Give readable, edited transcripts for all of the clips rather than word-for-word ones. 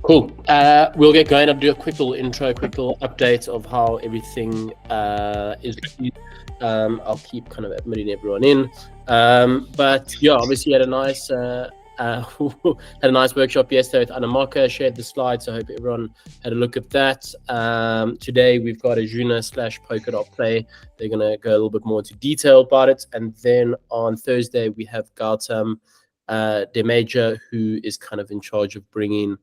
Cool. We'll get going. I'll do a quick little intro, quick little update of how everything is. I'll keep kind of admitting everyone in. But yeah, obviously had a nice workshop yesterday with Anamaka. Shared the slides. I hope everyone had a look at that. Today we've got Ajuna / Polkadot play. They're gonna go a little bit more into detail about it, and then on Thursday we have Gautam Demaja, who is kind of in charge of bringing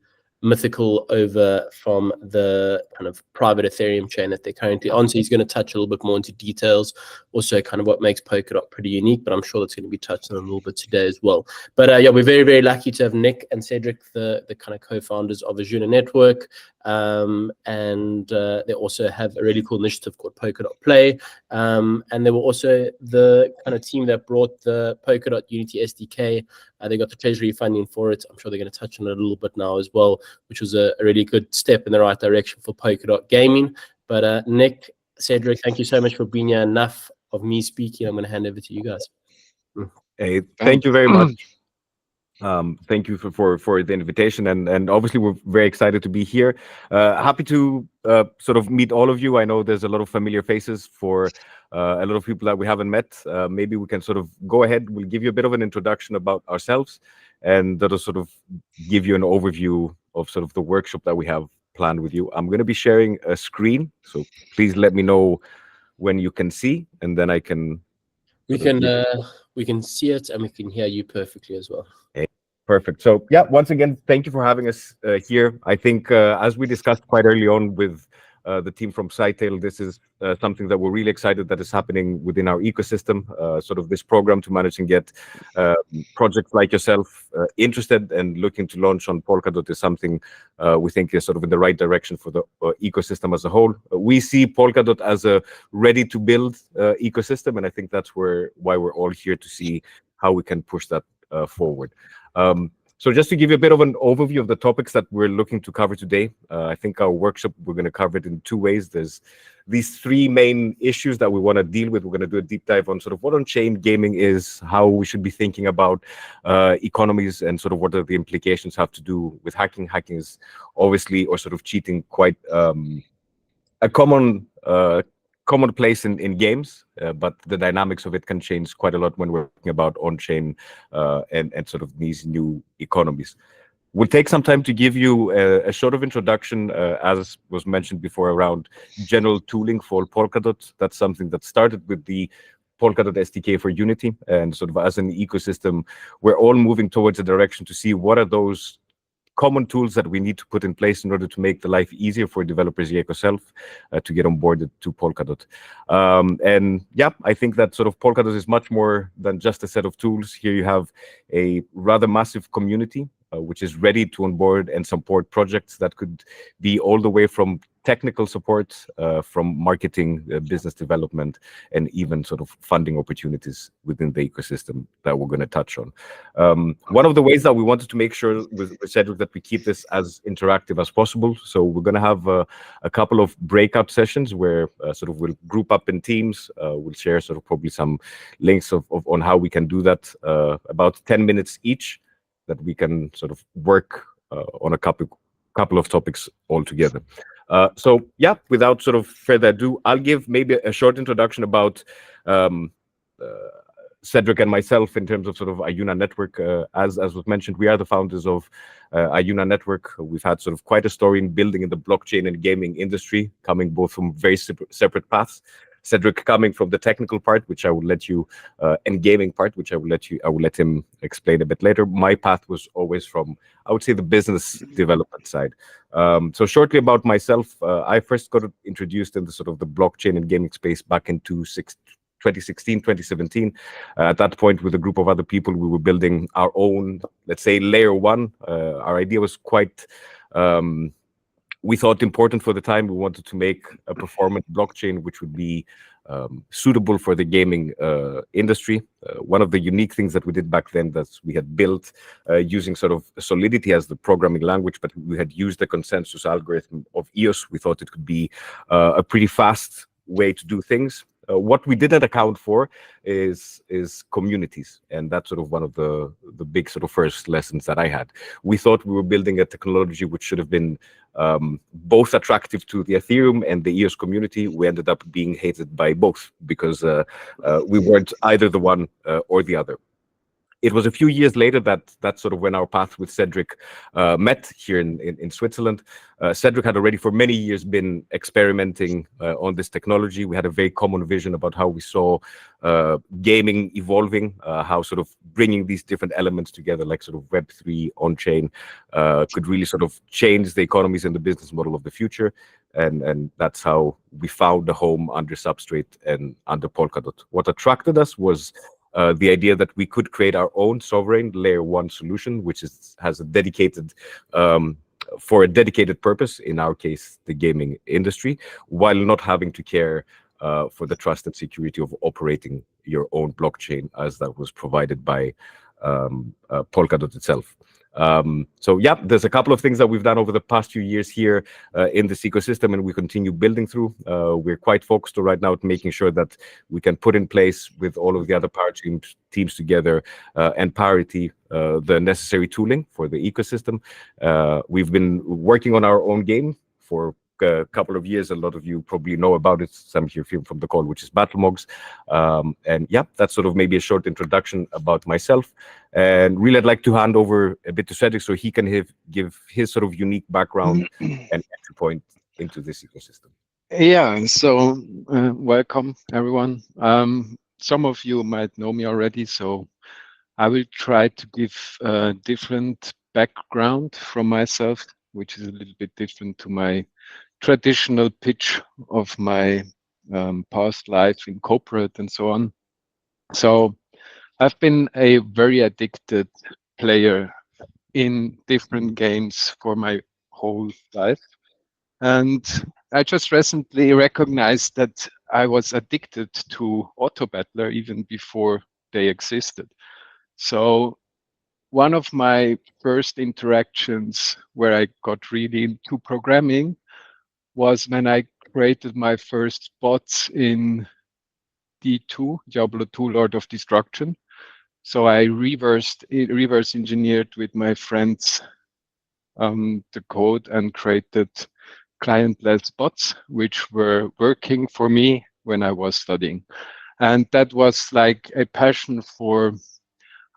Mythical over from the kind of private Ethereum chain that they're currently on. So he's going to touch a little bit more into details, also kind of what makes Polkadot pretty unique, but I'm sure that's going to be touched on a little bit today as well. But yeah, we're very, very lucky to have Nick and Cedric, the kind of co-founders of Ajuna Network. And they also have a really cool initiative called Polkadot Play. And they were also the kind of team that brought the Polkadot Unity SDK. They got the treasury funding for it. I'm sure they're going to touch on it a little bit now as well, which was a really good step in the right direction for Polkadot gaming. But Nick, Cedric, thank you so much for being here. Enough of me speaking. I'm going to hand over to you guys. Hey, thank you very much. Thank you for the invitation, and obviously we're very excited to be here. Happy to sort of meet all of you. I know there's a lot of familiar faces for a lot of people that we haven't met. Maybe we can sort of go ahead. We'll give you a bit of an introduction about ourselves, and that'll sort of give you an overview of sort of the workshop that we have planned with you. I'm going to be sharing a screen, so please let me know when you can see, and then I can. We can see it and we can hear you perfectly as well. Perfect. So yeah, once again, thank you for having us here. I think as we discussed quite early on with the team from Scytale, this is something that we're really excited that is happening within our ecosystem. Sort of this program to manage and get projects like yourself interested and looking to launch on Polkadot is something we think is sort of in the right direction for the ecosystem as a whole. We see Polkadot as a ready-to-build ecosystem, and I think that's why we're all here to see how we can push that forward. So just to give you a bit of an overview of the topics that we're looking to cover today, I think our workshop, we're going to cover it in two ways. There's these three main issues that we want to deal with. We're going to do a deep dive on sort of what on-chain gaming is, how we should be thinking about economies, and sort of what are the implications have to do with hacking. Hacking is obviously, or sort of cheating, quite a common place in games, but the dynamics of it can change quite a lot when we're talking about on-chain and sort of these new economies. We'll take some time to give you a sort of introduction, as was mentioned before, around general tooling for Polkadot. That's something that started with the Polkadot SDK for Unity, and sort of as an ecosystem, we're all moving towards a direction to see what are those common tools that we need to put in place in order to make the life easier for developers like yourself to get onboarded to Polkadot. And yeah, I think that sort of Polkadot is much more than just a set of tools. Here you have a rather massive community which is ready to onboard and support projects that could be all the way from technical support, from marketing, business development, and even sort of funding opportunities within the ecosystem that we're going to touch on. One of the ways that we wanted to make sure with Cedric that we keep this as interactive as possible. So we're going to have a couple of breakout sessions where sort of we'll group up in teams. We'll share sort of probably some links on how we can do that, about 10 minutes each, that we can sort of work on a couple of topics all together. So yeah, without sort of further ado, I'll give maybe a short introduction about Cedric and myself in terms of sort of Ajuna Network. As was mentioned, we are the founders of Ajuna Network. We've had sort of quite a story in building in the blockchain and gaming industry, coming both from very separate paths. Cedric coming from the technical part, which I will let you, and gaming part, which I will let him explain a bit later. My path was always from, I would say, the business development side. So shortly about myself, I first got introduced in the sort of the blockchain and gaming space back in 2016, 2017. At that point, with a group of other people, we were building our own, let's say, layer one. Our idea was quite we thought important for the time. We wanted to make a performant blockchain which would be suitable for the gaming industry. One of the unique things that we did back then that we had built using sort of Solidity as the programming language, but we had used the consensus algorithm of EOS. We thought it could be a pretty fast way to do things. What we didn't account for is communities, and that's sort of one of the big sort of first lessons that I had. We thought we were building a technology which should have been both attractive to the Ethereum and the EOS community. We ended up being hated by both because we weren't either the one or the other. It was a few years later that sort of when our path with Cedric met here in Switzerland. Cedric had already for many years been experimenting on this technology. We had a very common vision about how we saw gaming evolving, how sort of bringing these different elements together, like sort of Web3 on-chain, could really sort of change the economies and the business model of the future. And that's how we found a home under Substrate and under Polkadot. What attracted us was the idea that we could create our own sovereign layer 1 solution, which has a dedicated for a dedicated purpose, in our case, the gaming industry, while not having to care for the trust and security of operating your own blockchain as that was provided by Polkadot itself. So yeah, there's a couple of things that we've done over the past few years here in this ecosystem, and we continue building through. We're quite focused right now at making sure that we can put in place with all of the other power teams together and Parity the necessary tooling for the ecosystem. We've been working on our own game for a couple of years. A lot of you probably know about it, some here from the call, which is Battlemogs. And yeah, that's sort of maybe a short introduction about myself. And really, I'd like to hand over a bit to Cedric so he can give his sort of unique background and entry point into this ecosystem. Yeah, so welcome everyone. Some of you might know me already, so I will try to give a different background from myself, which is a little bit different to my traditional pitch of my past life in corporate and so on. So I've been a very addicted player in different games for my whole life. And I just recently recognized that I was addicted to Auto Battler even before they existed. So one of my first interactions where I got really into programming was when I created my first bots in D2, Diablo 2, Lord of Destruction. So I reverse engineered with my friends the code and created clientless bots, which were working for me when I was studying. And that was like a passion for,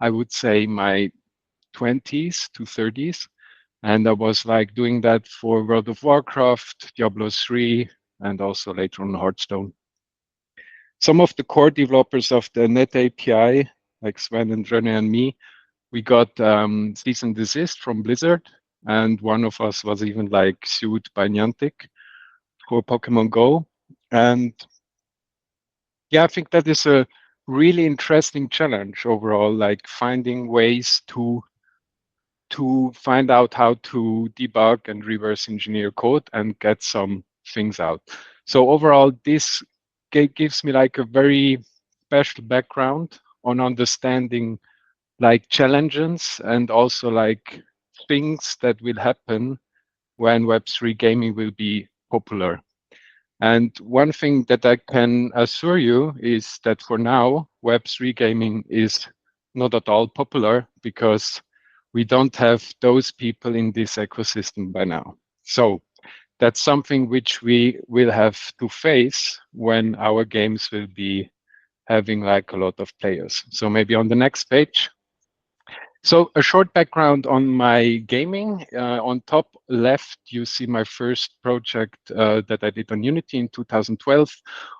I would say, my 20s to 30s. And I was like doing that for World of Warcraft, Diablo 3, and also later on Hearthstone. Some of the core developers of the Net API, like Sven and René and me, we got cease and desist from Blizzard. And one of us was even like sued by Niantic for Pokemon Go. And yeah, I think that is a really interesting challenge overall, like finding ways to find out how to debug and reverse engineer code and get some things out. So overall, this gives me like a very special background on understanding like challenges and also like things that will happen when Web3 gaming will be popular. And one thing that I can assure you is that for now, Web3 gaming is not at all popular because we don't have those people in this ecosystem by now. So that's something which we will have to face when our games will be having like a lot of players. So maybe on the next page. So a short background on my gaming. On top left, you see my first project that I did on Unity in 2012.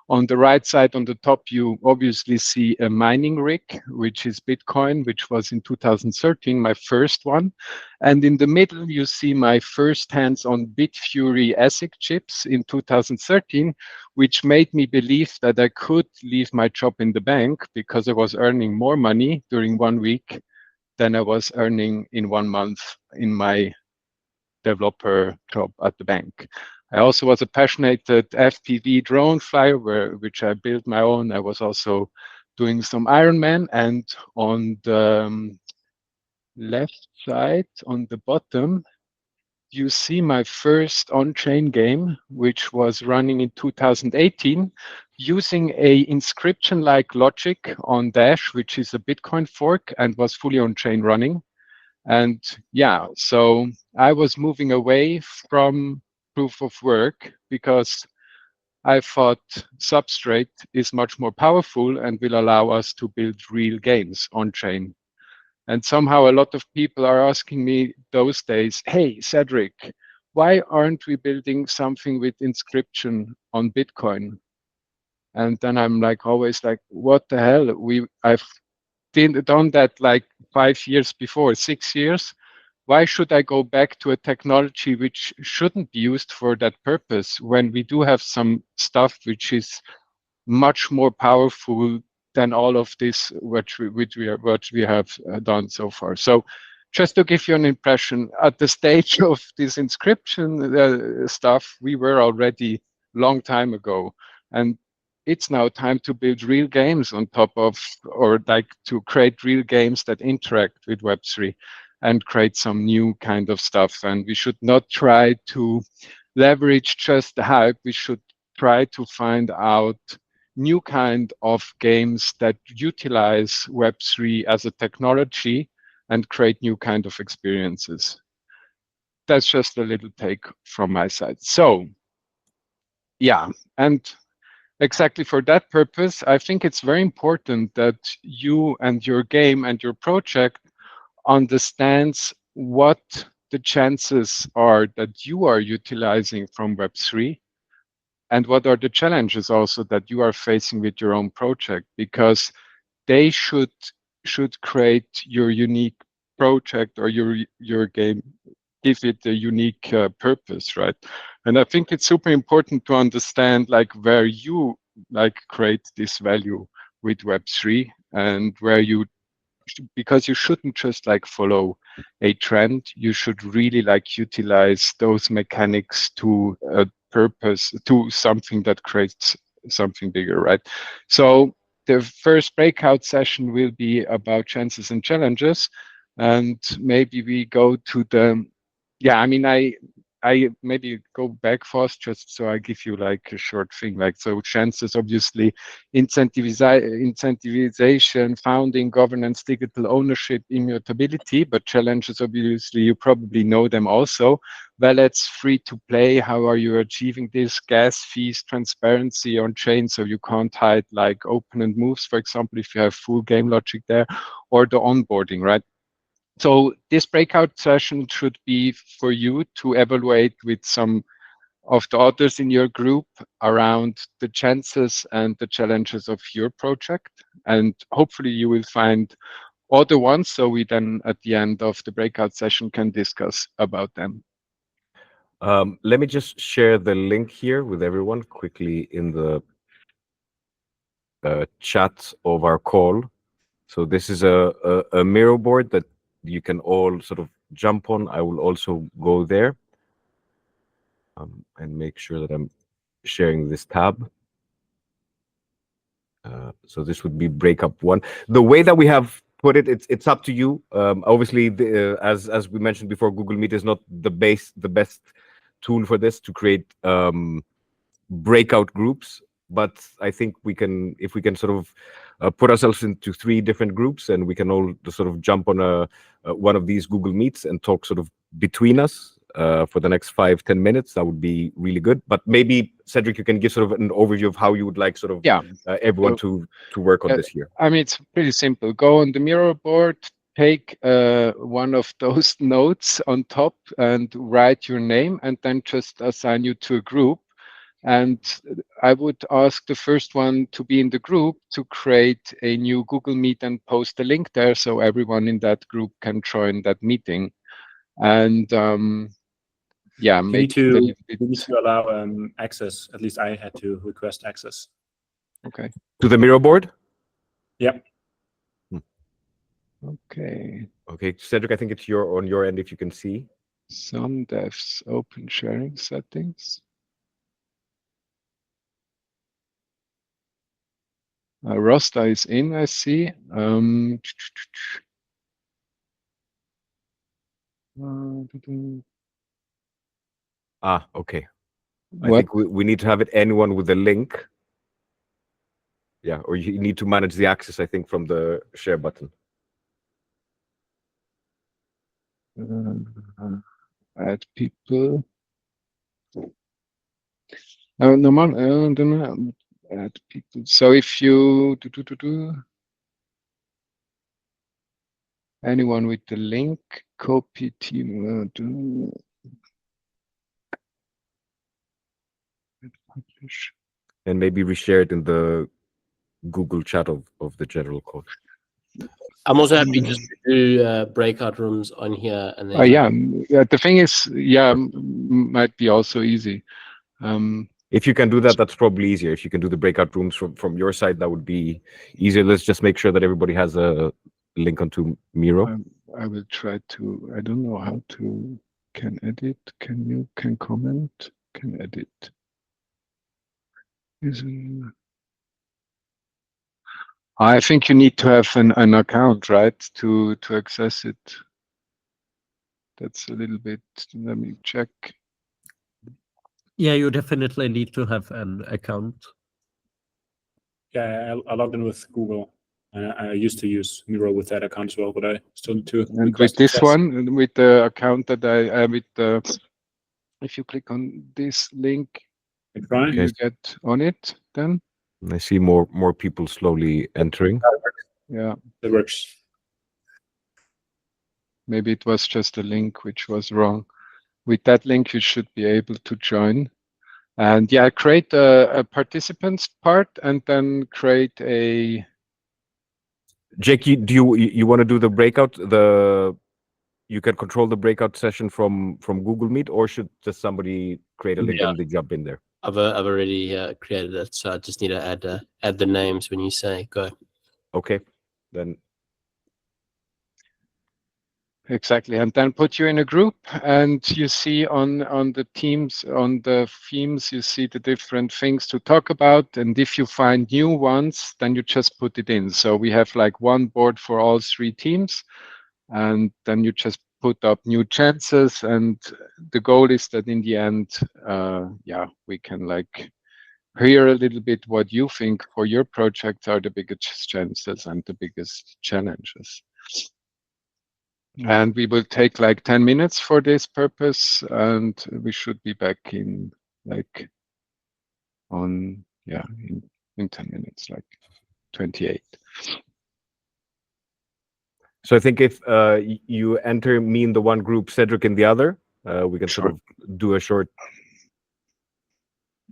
On the right side, on the top, you obviously see a mining rig, which is Bitcoin, which was in 2013, my first one. And in the middle, you see my first hands-on Bitfury ASIC chips in 2013, which made me believe that I could leave my job in the bank because I was earning more money during 1 week than I was earning in 1 month in my developer job at the bank. I also was a passionate FPV drone flyer, which I built my own. I was also doing some Ironman, and on the left side, on the bottom, you see my first on-chain game, which was running in 2018, using a inscription-like logic on Dash, which is a Bitcoin fork, and was fully on-chain running. And yeah, so I was moving away from proof of work because I thought Substrate is much more powerful and will allow us to build real games on-chain. And somehow a lot of people are asking me those days, hey, Cedric, why aren't we building something with inscription on Bitcoin? And then I'm like, always like, what the hell? I've done that like 5 years before, 6 years. Why should I go back to a technology which shouldn't be used for that purpose when we do have some stuff which is much more powerful than all of this what we have done so far. So just to give you an impression, at the stage of this inscription stuff, we were already long time ago. And it's now time to build real games on top of, or like to create real games that interact with Web3 and create some new kind of stuff. And we should not try to leverage just the hype. We should try to find out new kind of games that utilize Web3 as a technology and create new kind of experiences. That's just a little take from my side. So yeah, and exactly for that purpose, I think it's very important that you and your game and your project understands what the chances are that you are utilizing from Web3 and what are the challenges also that you are facing with your own project, because they should create your unique project or your game, give it a unique purpose, right? And I think it's super important to understand like where you like create this value with Web3 and where you, because you shouldn't just like follow a trend. You should really like utilize those mechanics to a purpose, to something that creates something bigger, right? So the first breakout session will be about chances and challenges, and maybe we go to the, yeah, I mean, I maybe go back fast just so I give you like a short thing. Like, so chances, obviously, incentivization, founding, governance, digital ownership, immutability, but challenges, obviously, you probably know them also. Wallets, free to play, how are you achieving this? Gas fees, transparency on chain, so you can't hide like open and moves, for example, if you have full game logic there, or the onboarding, right? So this breakout session should be for you to evaluate with some of the others in your group around the chances and the challenges of your project. And hopefully you will find other ones, so we then at the end of the breakout session can discuss about them. Let me just share the link here with everyone quickly in the chat of our call. So this is a Miro board that you can all sort of jump on. I will also go there and make sure that I'm sharing this tab. So this would be breakup one. The way that we have put it, it's up to you. Obviously, as we mentioned before, Google Meet is not the best tool for this to create breakout groups. But I think we can, if we can sort of put ourselves into 3 different groups, and we can all sort of jump on one of these Google Meets and talk sort of between us for the next 5-10 minutes. That would be really good. But maybe, Cedric, you can give sort of an overview of how you would like sort of everyone to work on this here. I mean, it's pretty simple. Go on the Miro board, take one of those notes on top and write your name, and then just assign you to a group. And I would ask the first one to be in the group to create a new Google Meet and post a link there so everyone in that group can join that meeting. And yeah, you need to allow access. At least I had to request access. Okay. To the Miro board? Yep. Okay. Okay, Cedric, I think it's on your end if you can see. Some devs open sharing settings. Rasta is in, I see. Okay. I What? think we need to have it anyone with a link. Yeah, or you need to manage the access, I think, from the share button. Add people. No man, I don't know. Add people. So if you anyone with the link, copy team. Publish. And maybe reshare it in the Google chat of the general call. I'm also happy just to do breakout rooms on here, and then Yeah. The thing is, might be also easy. If you can do that, that's probably easier. If you can do the breakout rooms from your side, that would be easier. Let's just make sure that everybody has a link onto Miro. I will try to. I don't know how to. Can edit? Can comment? Can edit? I think you need to have an account, right, to access it. That's a little bit. Let me check. Yeah, you definitely need to have an account. Yeah, I logged in with Google. I used to use Miro with that account as well, but I still need to And with request this access. one, with the account that I with the, if you click on this link, Try. you get on it then. I see more people slowly entering. Yeah, That works. maybe it was just a link which was wrong. With that link, you should be able to join. And yeah, create a participants part and then create a. Jake, do you want to do the breakout? You can control the breakout session from Google Meet, or should just somebody create a link and they jump in there? I've already created it, so I just need to add the names when you say go. Okay, then. Exactly, and then put you in a group, and you see on the teams, on the themes, you see the different things to talk about, and if you find new ones, then you just put it in. So we have like one board for all 3 teams, and then you just put up new chances, and the goal is that in the end, we can like hear a little bit what you think for your project are the biggest chances and the biggest challenges. And we will take like 10 minutes for this purpose, and we should be back in like in 10 minutes, like 28. So I think if you enter me in the one group, Cedric in the other, we can sort of do a short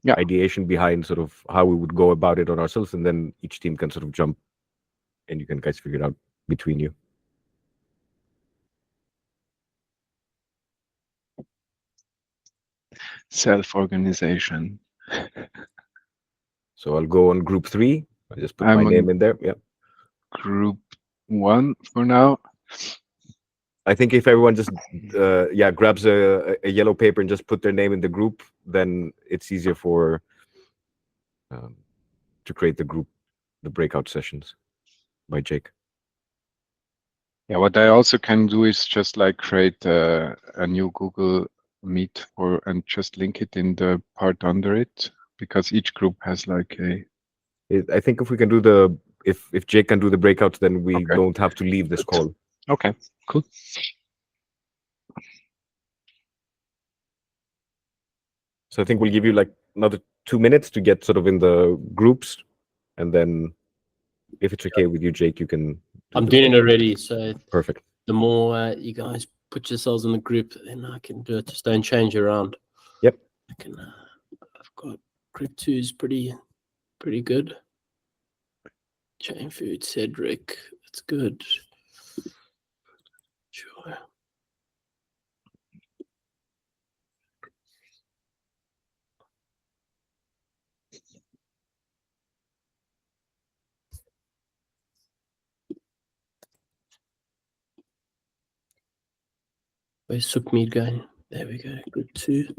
ideation behind sort of how we would go about it on ourselves, and then each team can sort of jump and you can guys figure it out between you. Self-organization. So I'll go on group 3. I just put my name in there. Yeah. Group 1 for now. I think if everyone just grabs a yellow paper and just put their name in the group, then it's easier for to create the breakout sessions by Jake. Yeah, what I also can do is just like create a new Google Meet and just link it in the part under it, because each group has like a. I think if we can do if Jake can do the breakouts, then we don't have to leave this call. Okay, cool. So I think we'll give you like another 2 minutes to get sort of in the groups, and then if it's okay with you, Jake, you can. I'm doing it already, so perfect. The more you guys put yourselves in the group, then I can do it. Just don't change around. Yep. I can. I've got group 2 is pretty good. Chain food, Cedric. That's good. Sure. Where's Sukhmeet going? There we go. Group 2.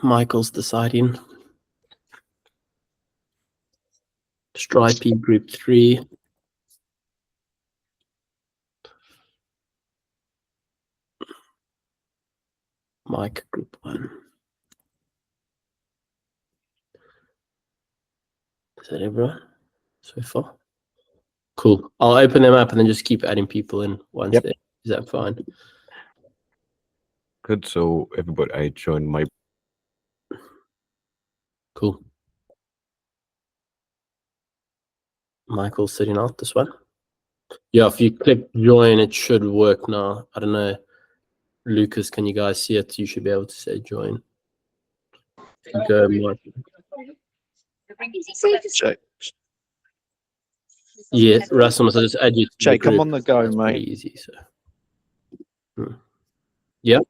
Michael's deciding. Stripey, group 3. Mic group 1. Is that everyone so far? Cool. I'll open them up and then just keep adding people in once. Yep. Is that fine? Good. So everybody, I joined my. Cool. Michael's sitting out this one. Yeah, if you click join, it should work now. I don't know. Lucas, can you guys see it? You should be able to say join. Go, Michael. Check. Yes, Russell must just add you to the Jake, I'm group. on the go, It's pretty mate. easy. So, yeah.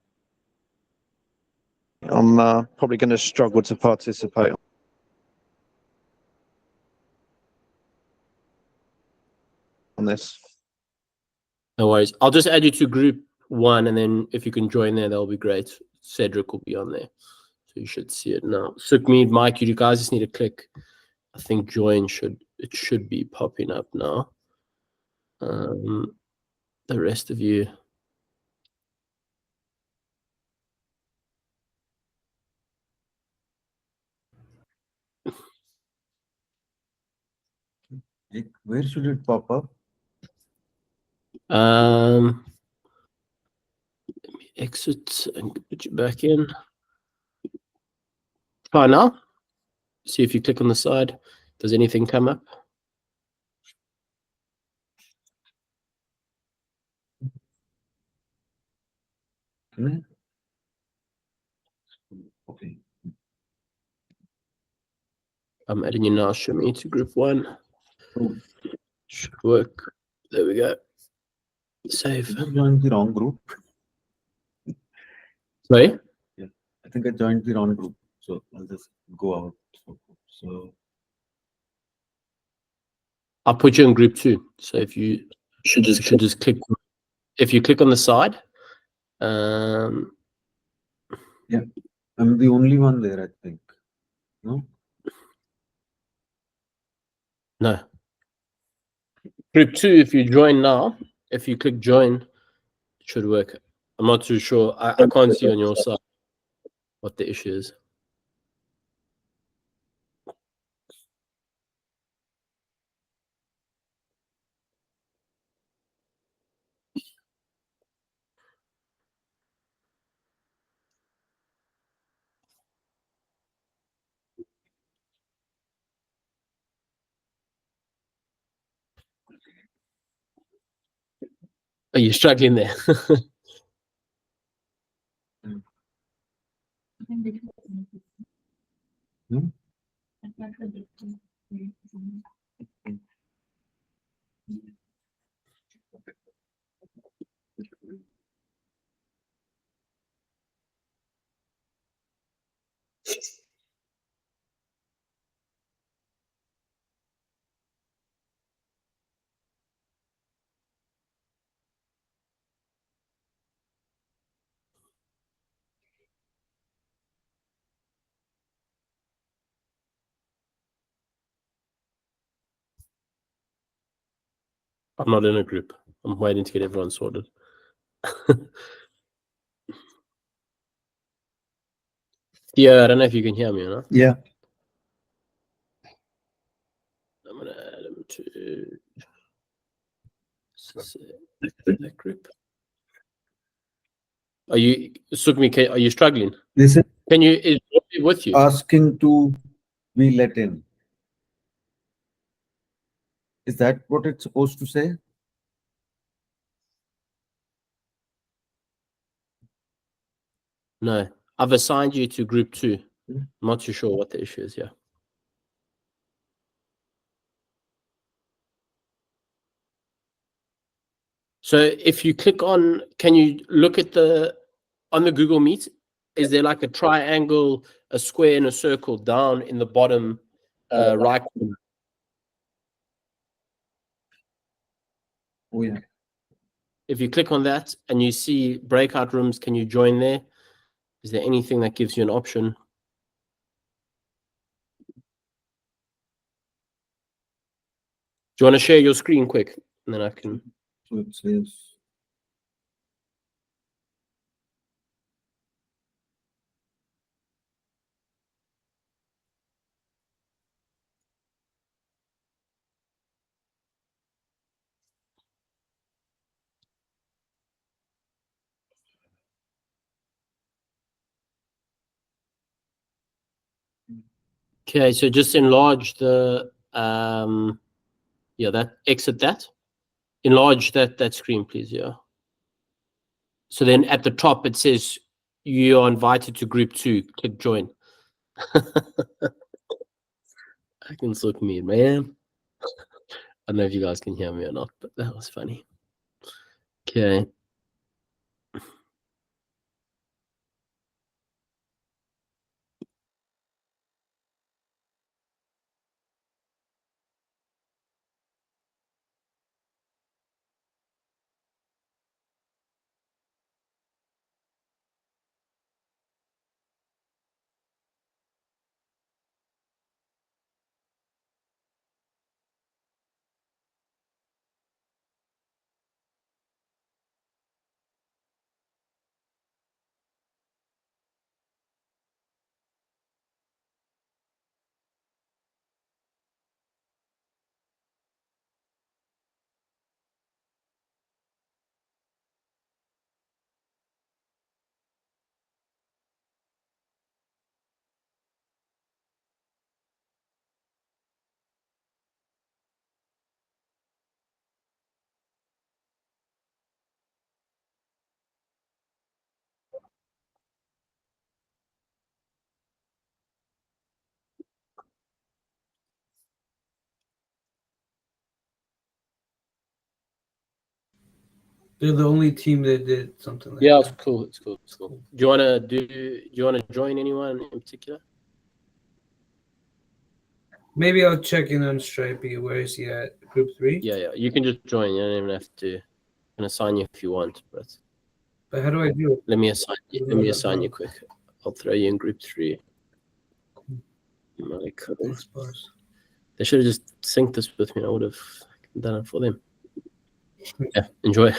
I'm probably going to struggle to participate on this. No worries. I'll just add you to group 1, and then if you can join there, that'll be great. Cedric will be on there, so you should see it now. Sukmeed, Mike, you guys just need to click. I think join should be popping up now. The rest of you. Where should it pop up? Let me exit and put you back in. Try now. See if you click on the side. Does anything come up? Okay. I'm adding you now. Show me to group 1. Oh. Should work. There we go. Save. I joined the wrong group. Sorry? I think I joined the wrong group. So I'll just go out. So I'll put you in group 2. So if you should just click. If you click on the side, yeah, I'm the only one there, I think. No? no. Group 2, if you join now, if you click join, it should work. I'm not too sure. I can't see on your side what the issue is. Are you struggling there? Hmm? I'm not in a group. I'm waiting to get everyone sorted. Yeah, I don't know if you can hear me or not. Yeah. I'm gonna add them to that group. Are you, Sukmi? Are you struggling? Listen, Can you? Is Robbie with you? asking to be let in. Is that what it's supposed to say? No, I've assigned you to group 2. Hmm. I'm not too sure what the issue is. Yeah. So if you click on, can you look at on the Google Meet? Is there like a triangle, a square, and a circle down in the bottom right corner? Oh, yeah. If you click on that and you see breakout rooms, can you join there? Is there anything that gives you an option? Do you want to share your screen quick? And then I can. So it says Okay, so just enlarge the yeah, exit that. Enlarge that screen, please. Yeah. So then at the top it says you are invited to group 2. Click join. I can suck me, man. I don't know if you guys can hear me or not, but that was funny. Okay. They're the only team that did something like Yeah, that. it's cool. It's cool. It's cool. Do you wanna join anyone in particular? Maybe I'll check in on Stripey. Where is he at? Group 3? Yeah. You can just join. You don't even have to. I can assign you if you want, but But how do I do it? let me assign you. Let me assign you quick. I'll throw you in group 3. Mythical. Thanks, boss. They should have just synced this with me. I would have done it for them. Yeah, enjoy.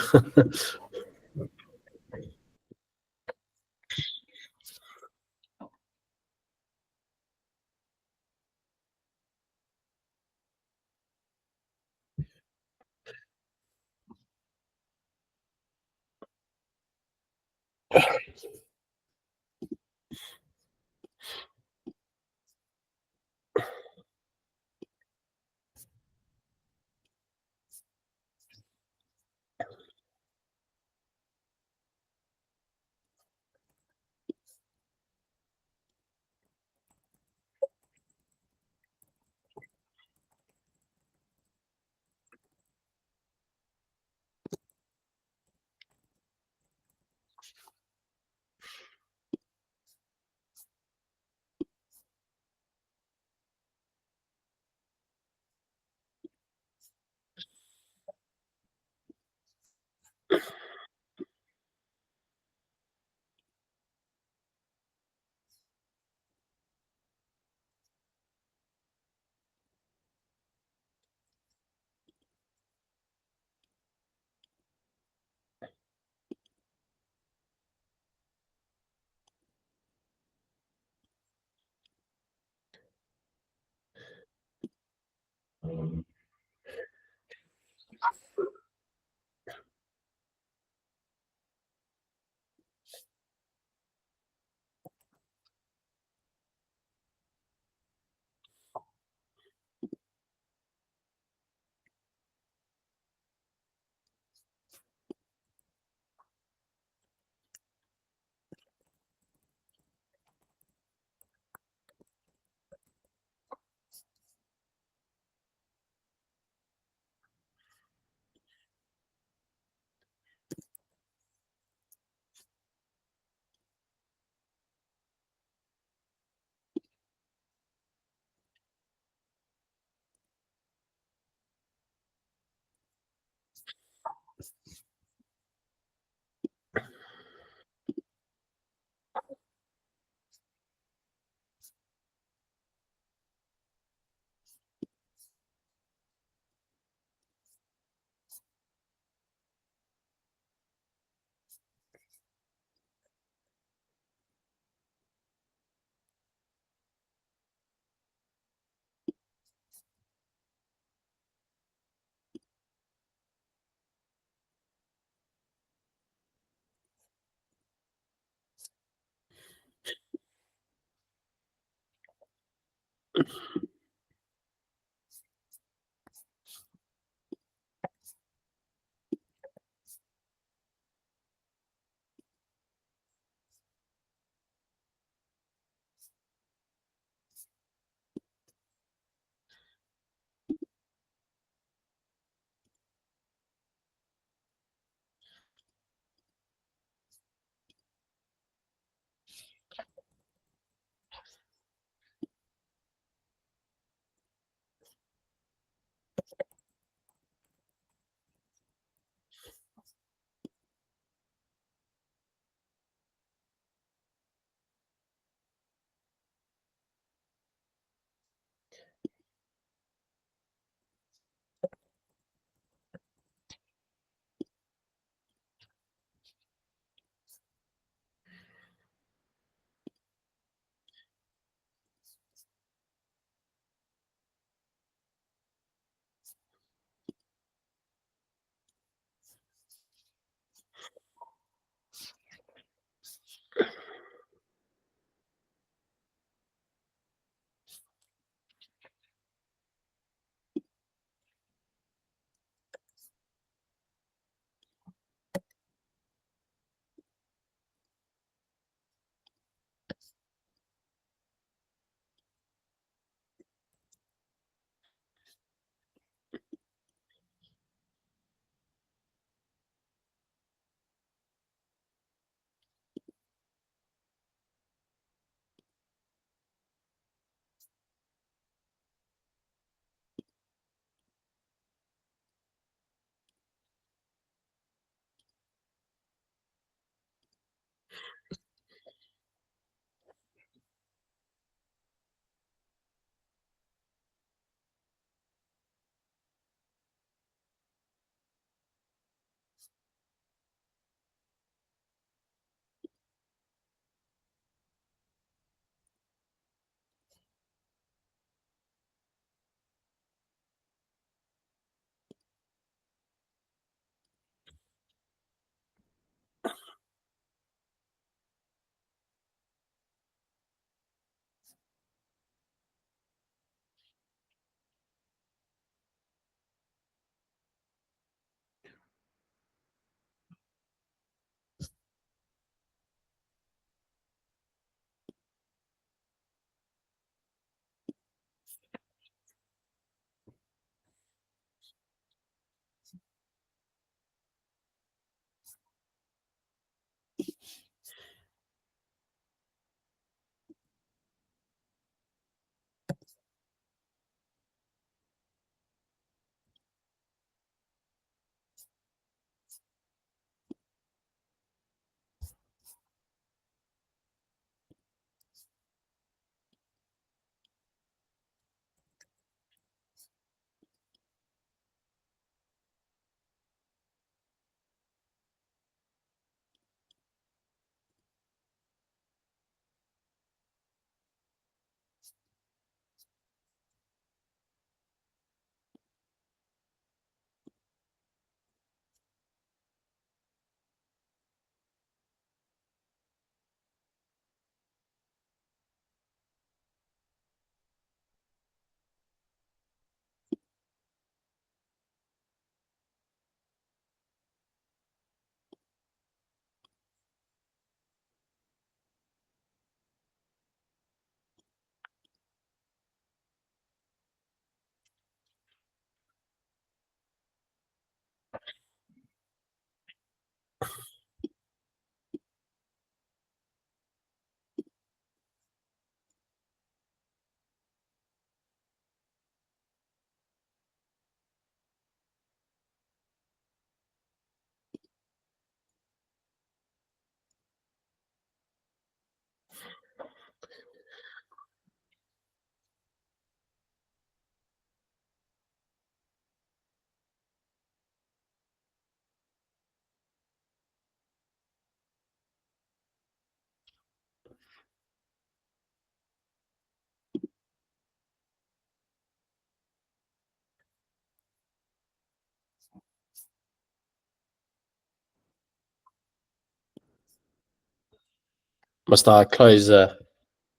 Must I close the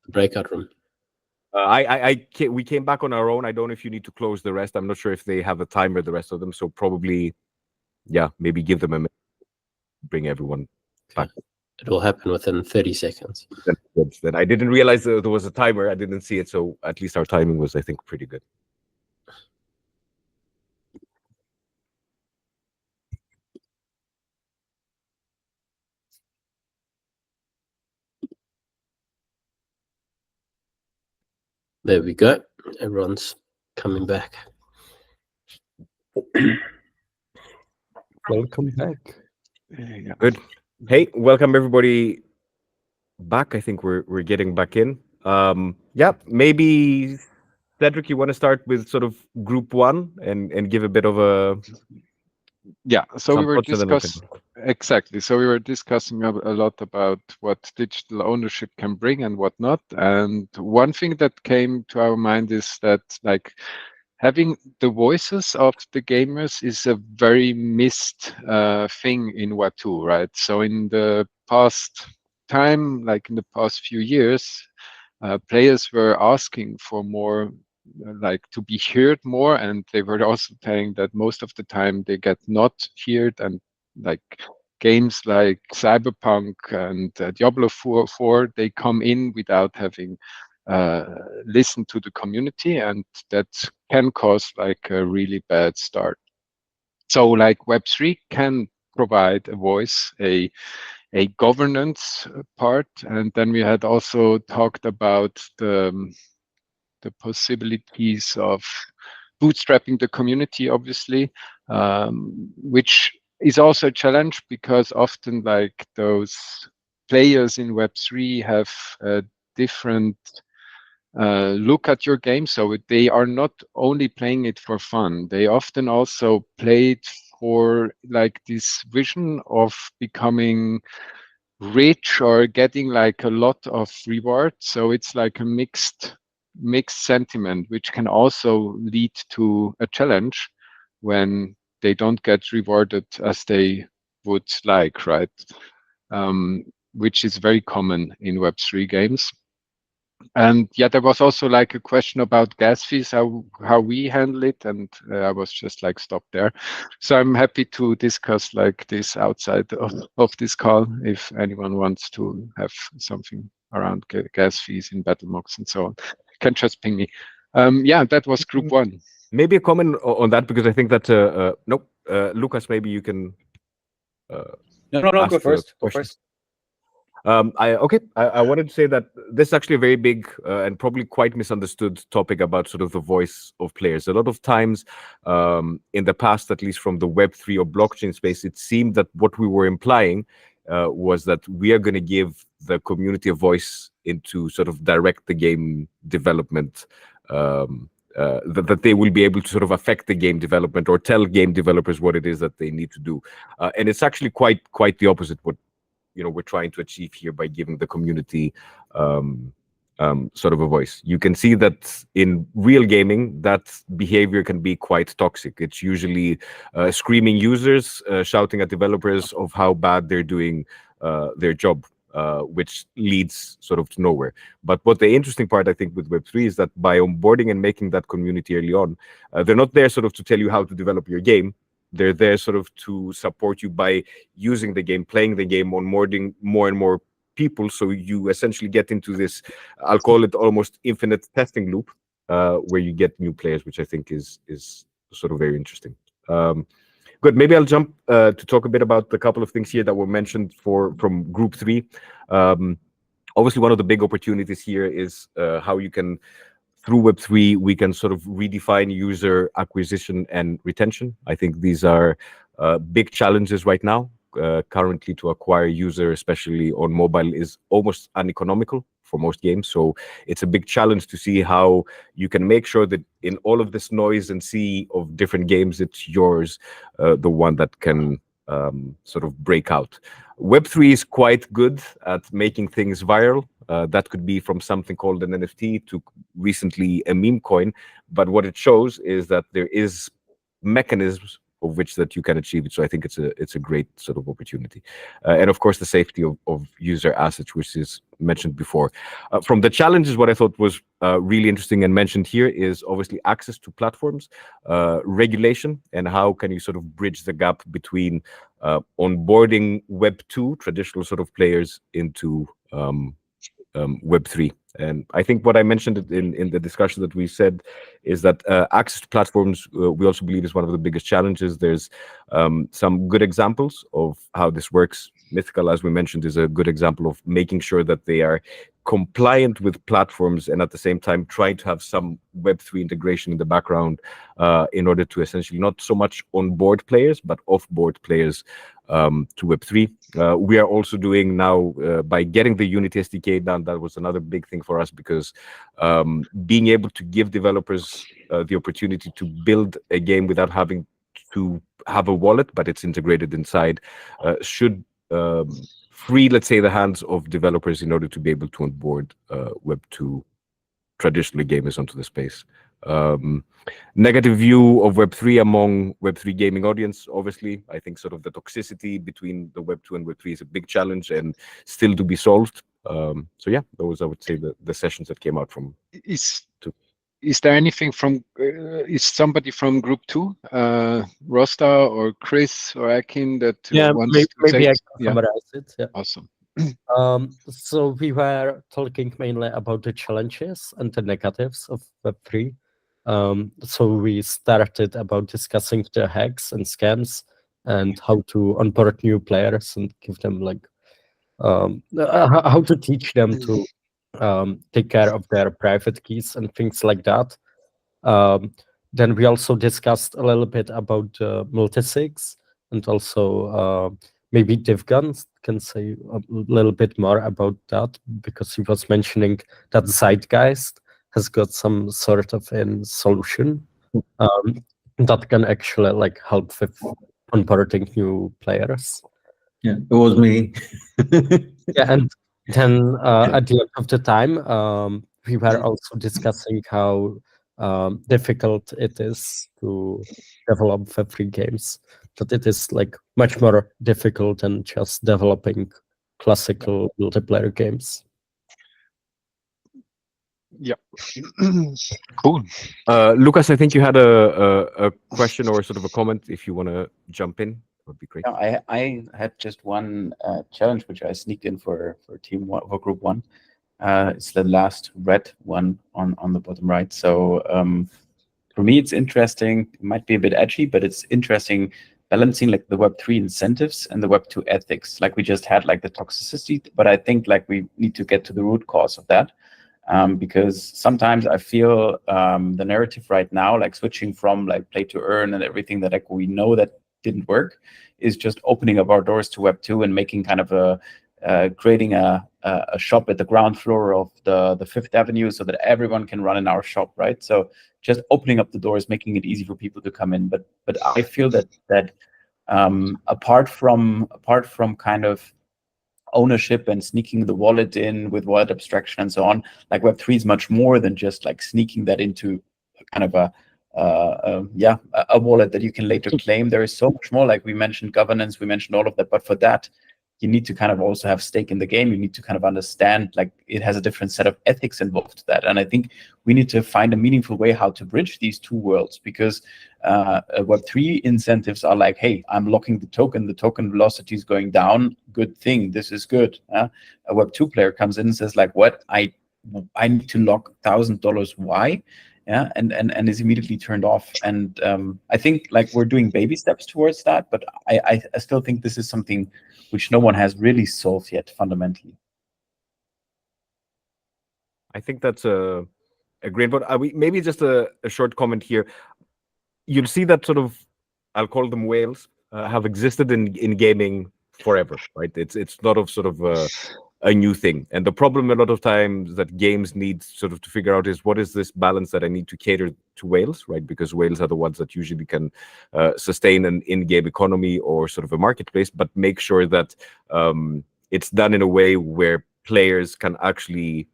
breakout room? We came back on our own. I don't know if you need to close the rest. I'm not sure if they have a timer, the rest of them. So probably, yeah, maybe give them a minute, bring everyone back. It will happen within 30 seconds. Then I didn't realize there was a timer. I didn't see it. So at least our timing was, I think, pretty good. There we go. Everyone's coming back. Welcome back. Yeah. Good. Hey, welcome everybody back. I think we're getting back in. Yeah, maybe Cedric, you want to start with sort of group one and give a bit of a So we were discussing exactly. So we were discussing a lot about what digital ownership can bring and what not. And one thing that came to our mind is that like having the voices of the gamers is a very missed thing in Web 2, right? So in the past time, like in the past few years, players were asking for more, like to be heard more, and they were also saying that most of the time they get not heard, and like games like Cyberpunk and Diablo 4, they come in without having listened to the community, and that can cause like a really bad start. So like Web3 can provide a voice, a governance part, and then we had also talked about the possibilities of bootstrapping the community, obviously, which is also a challenge because often like those players in Web3 have a different look at your game. So they are not only playing it for fun, they often also play it for like this vision of becoming rich or getting like a lot of reward. So it's like a mixed sentiment, which can also lead to a challenge when they don't get rewarded as they would like, right? Which is very common in Web3 games. And yeah, there was also like a question about gas fees, how we handle it, and I was just like stopped there. So I'm happy to discuss like this outside of this call if anyone wants to have something around gas fees in BattleMox and so on. Can just ping me. Yeah, that was group one. maybe a comment on that, because I think that nope, Lucas, maybe you can. No, ask go the first. Go question. first. I wanted to say that this is actually a very big and probably quite misunderstood topic about sort of the voice of players. A lot of times in the past, at least from the Web3 or blockchain space, it seemed that what we were implying was that we are going to give the community a voice into sort of direct the game development, that they will be able to sort of affect the game development or tell game developers what it is that they need to do. And it's actually quite the opposite. What we're trying to achieve here by giving the community sort of a voice. You can see that in real gaming, that behavior can be quite toxic. It's usually screaming users, shouting at developers of how bad they're doing their job, which leads sort of to nowhere. But what the interesting part, I think, with Web3 is that by onboarding and making that community early on, they're not there sort of to tell you how to develop your game. They're there sort of to support you by using the game, playing the game, onboarding more and more people. So you essentially get into this, I'll call it almost infinite testing loop, where you get new players, which I think is sort of very interesting. Good. Maybe I'll jump to talk a bit about a couple of things here that were mentioned from Group 3. Obviously, one of the big opportunities here is how you can, through Web3, we can sort of redefine user acquisition and retention. I think these are big challenges right now. Currently, to acquire user, especially on mobile, is almost uneconomical for most games. So it's a big challenge to see how you can make sure that in all of this noise and sea of different games, it's yours, the one that can sort of break out. Web3 is quite good at making things viral. That could be from something called an NFT to recently a meme coin. But what it shows is that there is mechanisms of which that you can achieve it. So I think it's a great sort of opportunity, and of course the safety of user assets, which is mentioned before. From the challenges, what I thought was really interesting and mentioned here is obviously access to platforms, regulation, and how can you sort of bridge the gap between onboarding Web 2 traditional sort of players into Web 3. And I think what I mentioned in the discussion that we said is that access to platforms, we also believe, is one of the biggest challenges. There's some good examples of how this works. Mythical, as we mentioned, is a good example of making sure that they are compliant with platforms and at the same time trying to have some Web3 integration in the background in order to essentially not so much onboard players, but off-board players to Web3. We are also doing now, by getting the Unity SDK done, that was another big thing for us, because being able to give developers the opportunity to build a game without having to have a wallet, but it's integrated inside, should free, let's say, the hands of developers in order to be able to onboard Web2 traditionally gamers onto the space. Negative view of Web3 among Web3 gaming audience, obviously. I think sort of the toxicity between the Web2 and Web3 is a big challenge and still to be solved. So yeah, those, I would say, the sessions that came out from. Is there anything from, is somebody from Group 2, Rosta or Chris or Akin, that wants to maybe say? I can summarize it. Yeah. Awesome. So we were talking mainly about the challenges and the negatives of Web3. So we started about discussing the hacks and scams and how to onboard new players and give them like how to teach them to take care of their private keys and things like that. Then we also discussed a little bit about multisigs, and also maybe Divgan can say a little bit more about that, because he was mentioning that Zeitgeist has got some sort of a solution that can actually like help with onboarding new players. Yeah, it was me. Yeah, and then at the end of the time, we were also discussing how difficult it is to develop Web3 games. That it is like much more difficult than just developing classical multiplayer games. Yeah. Cool. Lucas, I think you had a question or sort of a comment. If you want to jump in, would be great. Yeah, I had just one challenge which I sneaked in for team one, for group 1. It's the last red one on the bottom right. So for me, it's interesting. It might be a bit edgy, but it's interesting balancing like the Web3 incentives and the Web2 ethics. Like we just had like the toxicity, but I think like we need to get to the root cause of that. Because sometimes I feel the narrative right now, like switching from like play to earn and everything that like we know that didn't work, is just opening up our doors to Web2 and making kind of creating a shop at the ground floor of the Fifth Avenue so that everyone can run in our shop, right? So just opening up the doors, making it easy for people to come in. But I feel that apart from kind of ownership and sneaking the wallet in with wallet abstraction and so on, like Web3 is much more than just like sneaking that into kind of a wallet that you can later claim. There is so much more. Like we mentioned governance, we mentioned all of that, but for that you need to kind of also have stake in the game. You need to kind of understand like it has a different set of ethics involved to that. And I think we need to find a meaningful way how to bridge these two worlds, because Web3 incentives are like, hey, I'm locking the token velocity is going down, good thing, this is good. A Web2 player comes in and says like, what, I need to lock $1,000, why? Yeah, and is immediately turned off. And I think like we're doing baby steps towards that, but I still think this is something which no one has really solved yet fundamentally. I think that's a great one. Maybe just a short comment here. You'll see that sort of, I'll call them whales, have existed in gaming forever, right? It's not of sort of a new thing. And the problem a lot of times that games need sort of to figure out is, what is this balance that I need to cater to whales, right? Because whales are the ones that usually can sustain an in-game economy or sort of a marketplace, but make sure that it's done in a way where players can actually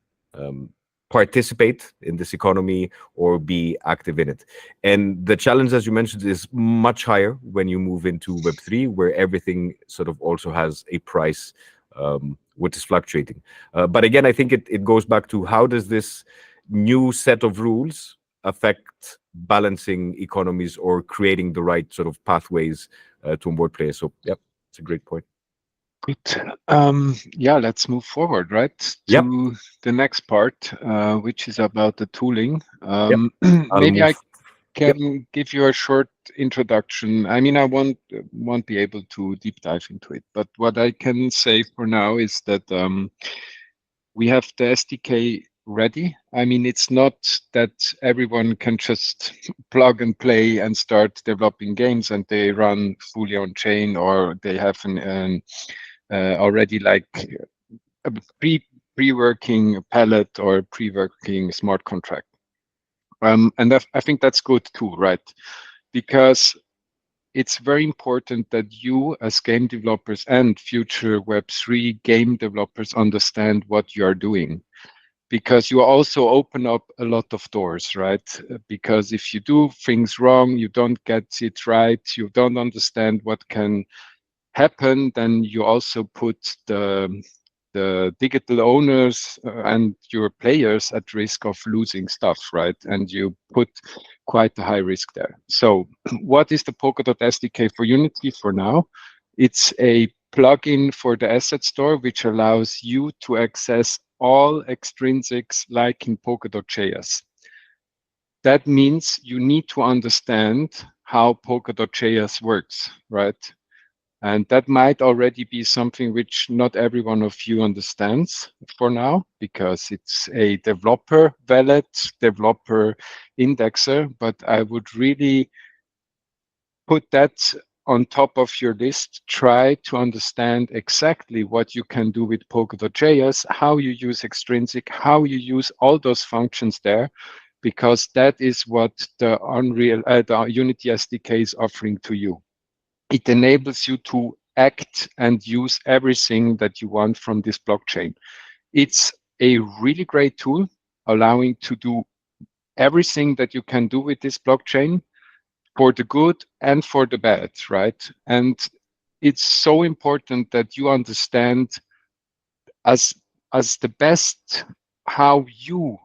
participate in this economy or be active in it. And the challenge, as you mentioned, is much higher when you move into Web3, where everything sort of also has a price, which is fluctuating. But again, I think it goes back to how does this new set of rules affect balancing economies or creating the right sort of pathways to onboard players. So, yep, it's a great point. Good. Yeah, let's move forward, right? Yep. To the next part, which is about the tooling. I'll Maybe I move. can give you a short introduction. I mean, I won't be able to deep dive into it, but what I can say for now is that we have the SDK ready. I mean, it's not that everyone can just plug and play and start developing games and they run fully on chain, or they have an already like a pre-working palette or pre-working smart contract. And I think that's good too, right? Because it's very important that you as game developers and future Web3 game developers understand what you are doing. Because you also open up a lot of doors, right? Because if you do things wrong, you don't get it right, you don't understand what can happen, then you also put the digital owners and your players at risk of losing stuff, right? And you put quite a high risk there. So what is the Polkadot SDK for Unity for now? It's a plugin for the asset store, which allows you to access all extrinsics like in Polkadot.js. That means you need to understand how Polkadot.js works, right? And that might already be something which not every one of you understands for now, because it's a developer wallet, developer indexer, but I would really put that on top of your list. Try to understand exactly what you can do with Polkadot.js, how you use extrinsic, how you use all those functions there, because that is what the the Unity SDK is offering to you. It enables you to act and use everything that you want from this blockchain. It's a really great tool, allowing to do everything that you can do with this blockchain, for the good and for the bad, right? And it's so important that you understand as the best how you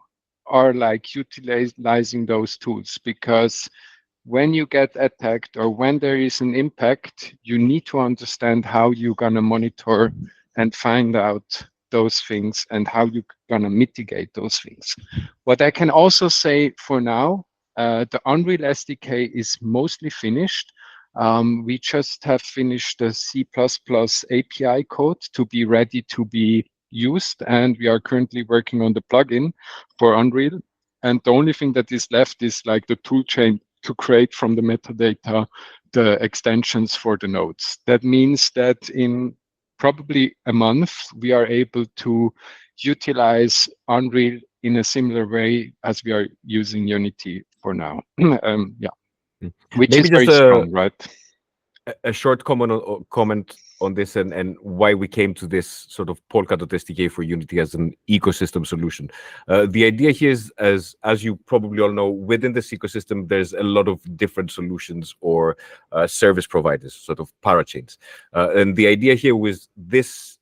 are like utilizing those tools, because when you get attacked or when there is an impact, you need to understand how you're going to monitor and find out those things and how you're going to mitigate those things. What I can also say for now, the Unreal SDK is mostly finished. We just have finished the C++ API code to be ready to be used, and we are currently working on the plugin for Unreal. And the only thing that is left is like the toolchain to create from the metadata the extensions for the nodes. That means that in probably a month, we are able to utilize Unreal in a similar way as we are using Unity for now. Yeah, which Maybe is very just strong, right? a short comment on this and why we came to this sort of Polkadot SDK for Unity as an ecosystem solution. The idea here is, as you probably all know, within this ecosystem, there's a lot of different solutions or service providers, sort of parachains. And the idea here with this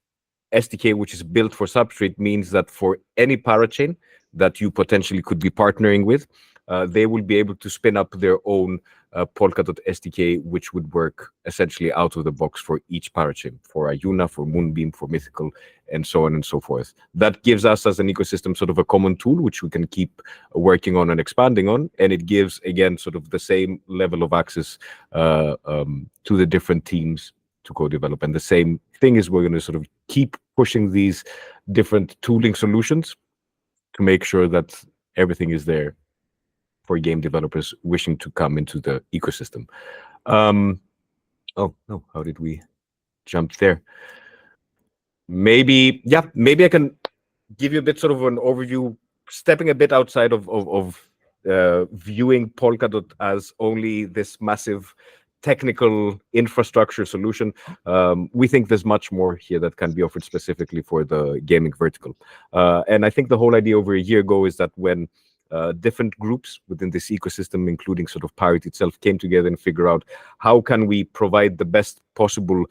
SDK, which is built for Substrate, means that for any parachain that you potentially could be partnering with, they will be able to spin up their own Polkadot SDK, which would work essentially out of the box for each parachain, for Ajuna, for Moonbeam, for Mythical, and so on and so forth. That gives us as an ecosystem sort of a common tool, which we can keep working on and expanding on. And it gives, again, sort of the same level of access to the different teams to co-develop. And the same thing is we're going to sort of keep pushing these different tooling solutions to make sure that everything is there for game developers wishing to come into the ecosystem. Oh no, how did we jump there? Maybe I can give you a bit sort of an overview, stepping a bit outside of viewing Polkadot as only this massive technical infrastructure solution. We think there's much more here that can be offered specifically for the gaming vertical. And I think the whole idea over a year ago is that when different groups within this ecosystem, including sort of Pirate itself, came together and figure out how can we provide the best possible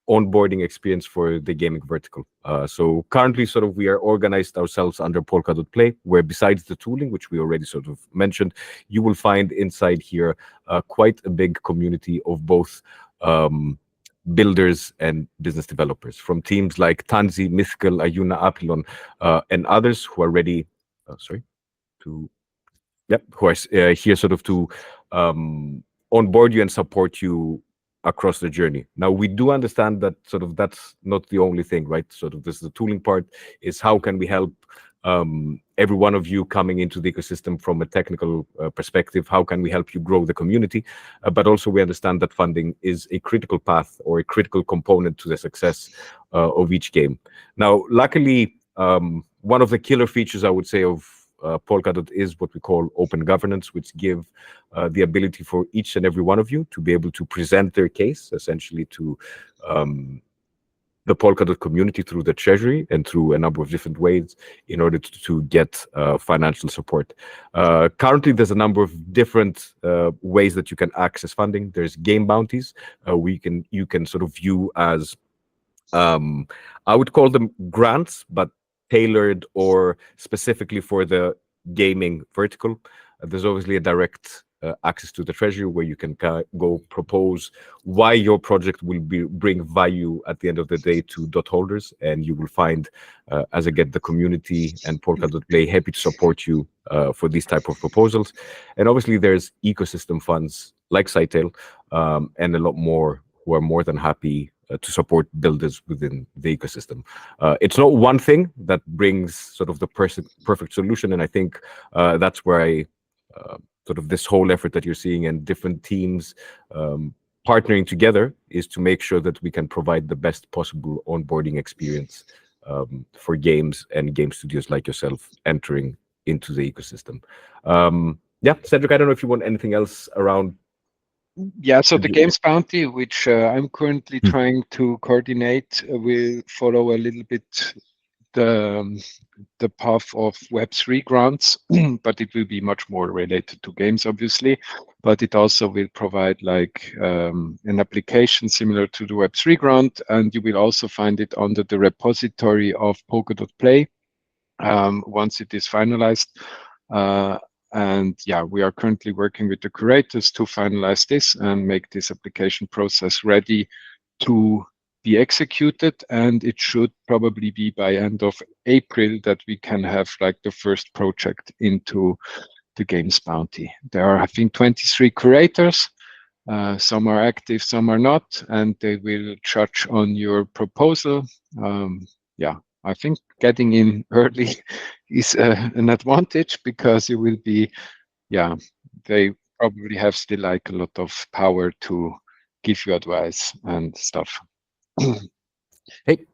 onboarding experience for the gaming vertical. So currently sort of we are organized ourselves under Polkadot Play, where besides the tooling, which we already sort of mentioned, you will find inside here quite a big community of both builders and business developers from teams like Tanzi, Mythical, Ajuna, Apilon, and others who are ready, who are here sort of to onboard you and support you across the journey. Now, we do understand that sort of that's not the only thing, right? Sort of this is the tooling part, is how can we help every one of you coming into the ecosystem from a technical perspective? How can we help you grow the community? But also we understand that funding is a critical path or a critical component to the success of each game. Now, luckily, one of the killer features, I would say, of Polkadot is what we call open governance, which give the ability for each and every one of you to be able to present their case essentially to the Polkadot community through the treasury and through a number of different ways in order to get financial support. Currently, there's a number of different ways that you can access funding. There's game bounties. You can sort of view as, I would call them grants, but tailored or specifically for the gaming vertical. There's obviously a direct access to the treasury where you can go propose why your project will bring value at the end of the day to dot holders, and you will find, as again, the community and Polkadot Play happy to support you for these type of proposals. And obviously there's ecosystem funds like Scytale and a lot more who are more than happy to support builders within the ecosystem. It's not one thing that brings sort of the perfect solution, and I think that's where sort of this whole effort that you're seeing and different teams partnering together is to make sure that we can provide the best possible onboarding experience for games and game studios like yourself entering into the ecosystem. Yeah, Cedric, I don't know if you want anything else around. Yeah, so the games bounty, which I'm currently trying to coordinate, will follow a little bit the path of Web3 grants, but it will be much more related to games, obviously. But it also will provide like an application similar to the Web3 grant, and you will also find it under the repository of Polkadot Play once it is finalized. And yeah, we are currently working with the curators to finalize this and make this application process ready to be executed. And it should probably be by end of April that we can have like the first project into the games bounty. There are, I think, 23 curators. Some are active, some are not, and they will judge on your proposal. Yeah, I think getting in early is an advantage because you will be, yeah, they probably have still like a lot of power to give you advice and stuff. Hey,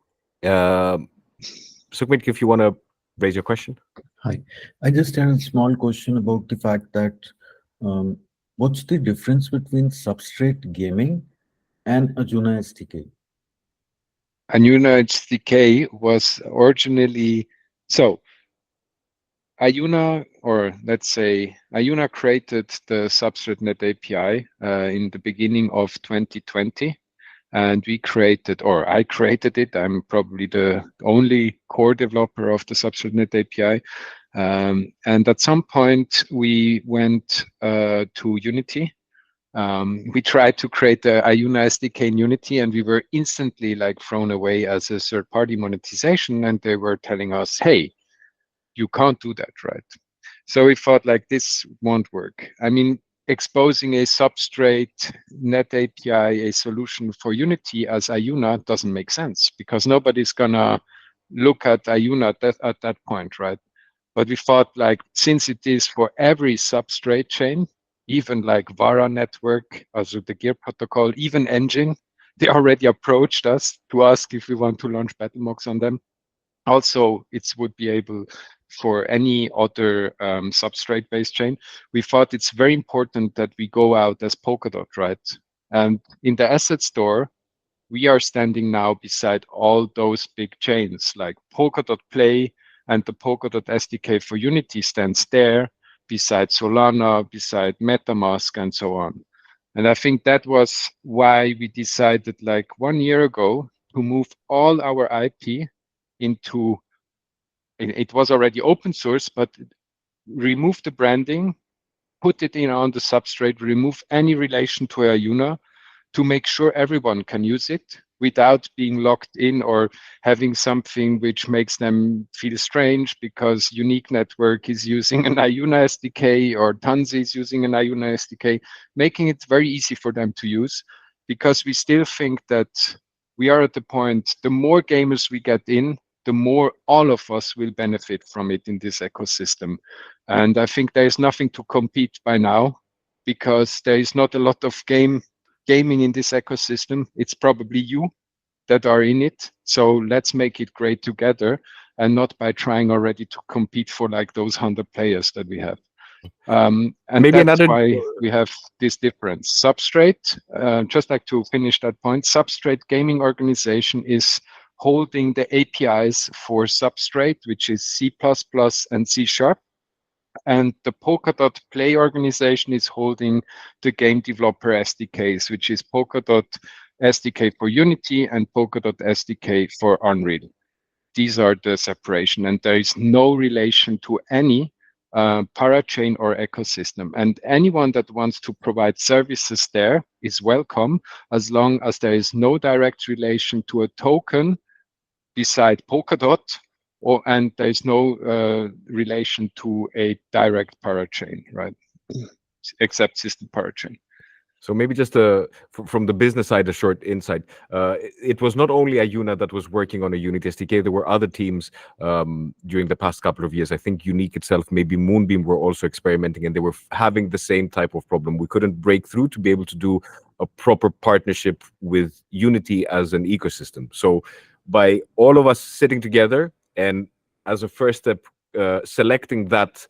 Sukmit, if you want to raise your question. Hi, I just had a small question about the fact that what's the difference between Substrate Gaming and Ajuna SDK? Ajuna SDK was originally, so Ajuna, or let's say Ajuna created the SubstrateNet API in the beginning of 2020. And we created, or I created it. I'm probably the only core developer of the SubstrateNet API. And at some point we went to Unity. We tried to create the Ajuna SDK in Unity, and we were instantly like thrown away as a third-party monetization. And they were telling us, hey, you can't do that, right? So we thought like this won't work. I mean, exposing a substrate net API, a solution for Unity as Ajuna doesn't make sense because nobody's gonna look at Ajuna at that point, right? But we thought like, since it is for every substrate chain, even like Vara network, also the Gear protocol, even Engine, they already approached us to ask if we want to launch BattleMox on them. Also, it would be able for any other substrate-based chain. We thought it's very important that we go out as Polkadot, right? And in the asset store, we are standing now beside all those big chains like Polkadot Play, and the Polkadot SDK for Unity stands there beside Solana, beside MetaMask, and so on. And I think that was why we decided like 1 year ago to move all our IP into, it was already open source, but remove the branding, put it in on the substrate, remove any relation to Ajuna, to make sure everyone can use it without being locked in or having something which makes them feel strange because Unique Network is using an Ajuna SDK or Tanzi is using an Ajuna SDK, making it very easy for them to use, because we still think that we are at the point, the more gamers we get in, the more all of us will benefit from it in this ecosystem. And I think there is nothing to compete by now, because there is not a lot of gaming in this ecosystem. It's probably you that are in it. So let's make it great together, and not by trying already to compete for like those 100 players that we have. And Maybe that's another- why we have this difference. Substrate, just like to finish that point, Substrate Gaming Organization is holding the APIs for Substrate, which is C++ and C#. And the Polkadot Play organization is holding the game developer SDKs, which is Polkadot SDK for Unity and Polkadot SDK for Unreal. These are the separation, and there is no relation to any parachain or ecosystem. And anyone that wants to provide services there is welcome, as long as there is no direct relation to a token beside Polkadot, and there is no relation to a direct parachain, right? Except system parachain. So maybe just from the business side, a short insight. It was not only Ajuna that was working on a Unity SDK. There were other teams during the past couple of years. I think Unique itself, maybe Moonbeam, were also experimenting, and they were having the same type of problem. We couldn't break through to be able to do a proper partnership with Unity as an ecosystem. So by all of us sitting together and as a first step, selecting that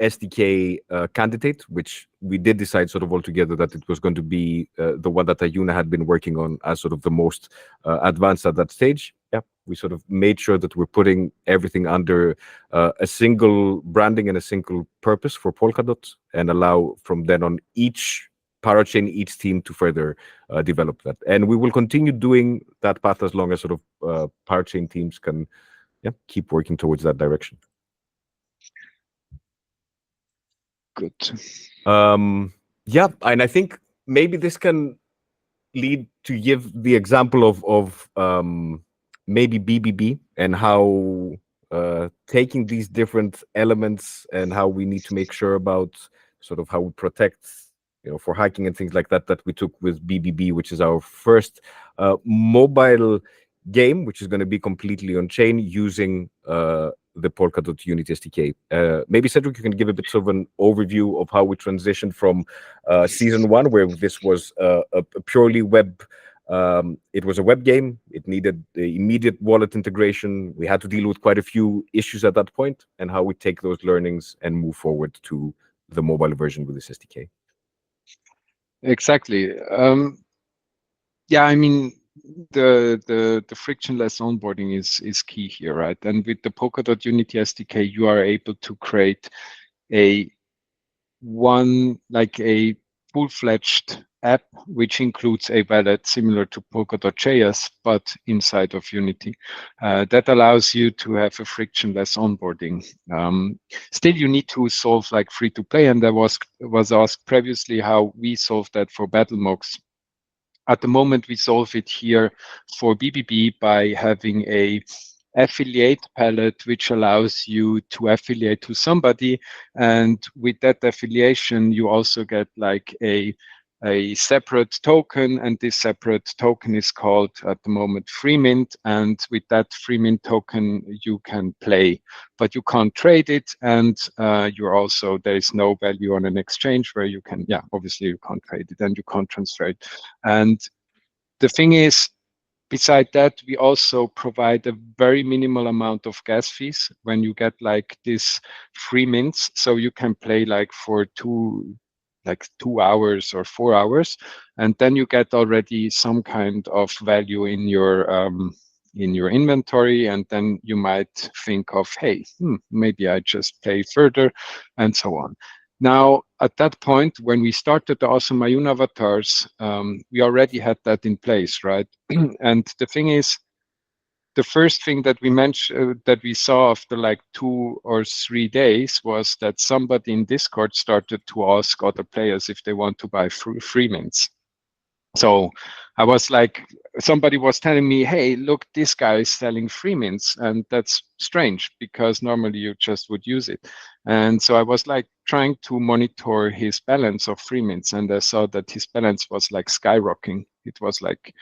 SDK candidate, which we did decide sort of all together that it was going to be the one that Ajuna had been working on as sort of the most advanced at that stage. Yeah, we sort of made sure that we're putting everything under a single branding and a single purpose for Polkadot, and allow from then on each parachain, each team to further develop that. And we will continue doing that path as long as sort of parachain teams can keep working towards that direction. Good. Yeah, and I think maybe this can lead to give the example of maybe BBB and how taking these different elements and how we need to make sure about sort of how we protect, for hacking and things like that, that we took with BBB, which is our first mobile game, which is going to be completely on chain using the Polkadot Unity SDK. Maybe Cedric, you can give a bit of an overview of how we transitioned from season 1, where this was a purely web. It was a web game. It needed the immediate wallet integration. We had to deal with quite a few issues at that point, and how we take those learnings and move forward to the mobile version with this SDK. Exactly. Yeah, I mean, the frictionless onboarding is key here, right? And with the Polkadot Unity SDK, you are able to create a full-fledged app, which includes a wallet similar to Polkadot.js, but inside of Unity. That allows you to have a frictionless onboarding. Still, you need to solve like free-to-play, and there was asked previously how we solved that for BattleMox. At the moment, we solve it here for BBB by having a affiliate palette, which allows you to affiliate to somebody. And with that affiliation, you also get like a separate token, and this separate token is called at the moment free mint. And with that free mint token, you can play, but you can't trade it. And there is no value on an exchange where you can, obviously you can't trade it and you can't transfer it. And the thing is, beside that, we also provide a very minimal amount of gas fees when you get like this free mints. So you can play like for like 2 hours or 4 hours, and then you get already some kind of value in your inventory, and then you might think of, hey, maybe I just play further, and so on. Now, at that point, when we started the Awesome Ajuna avatars, we already had that in place, right? And the thing is, the first thing that we mentioned, that we saw after like 2 or 3 days, was that somebody in Discord started to ask other players if they want to buy free mints. So I was like, somebody was telling me, hey, look, this guy is selling free mints. And that's strange because normally you just would use it. And so I was like trying to monitor his balance of free mints. And I saw that his balance was like skyrocketing. It was like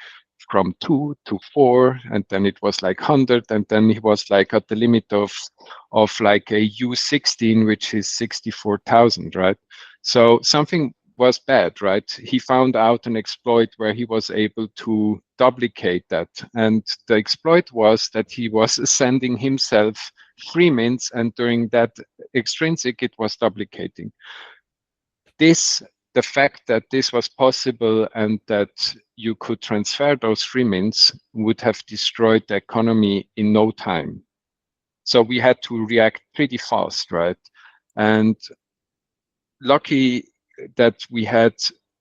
from 2 to 4, and then it was like 100. And then he was like at the limit of like a U16, which is 64,000, right? So something was bad, right? He found out an exploit where he was able to duplicate that. And the exploit was that he was sending himself free mints, and during that extrinsic, it was duplicating. The fact that this was possible and that you could transfer those free mints would have destroyed the economy in no time. So we had to react pretty fast, right? And lucky that we had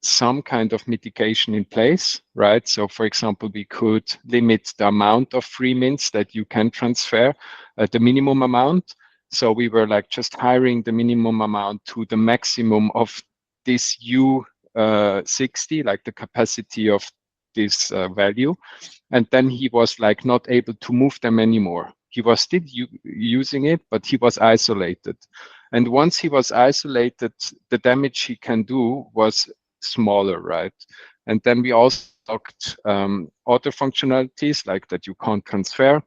some kind of mitigation in place, right? So for example, we could limit the amount of free mints that you can transfer at the minimum amount. So we were like just hiring the minimum amount to the maximum of this U60, like the capacity of this value. And then he was like not able to move them anymore. He was still using it, but he was isolated. And once he was isolated, the damage he can do was smaller, right? And then we also locked other functionalities like that you can't transfer.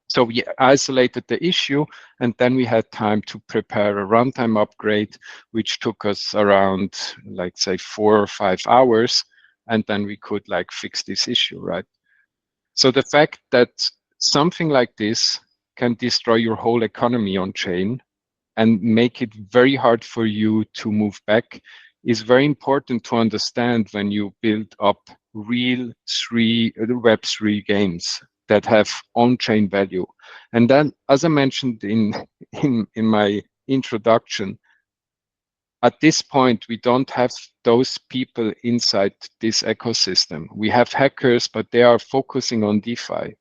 So we isolated the issue, and then we had time to prepare a runtime upgrade, which took us around, like, say, 4 or 5 hours, and then we could like fix this issue, right? So the fact that something like this can destroy your whole economy on chain and make it very hard for you to move back is very important to understand when you build up real Web3 games that have on-chain value. And then, as I mentioned in my introduction, at this point, we don't have those people inside this ecosystem. We have hackers, but they are focusing on DeFi.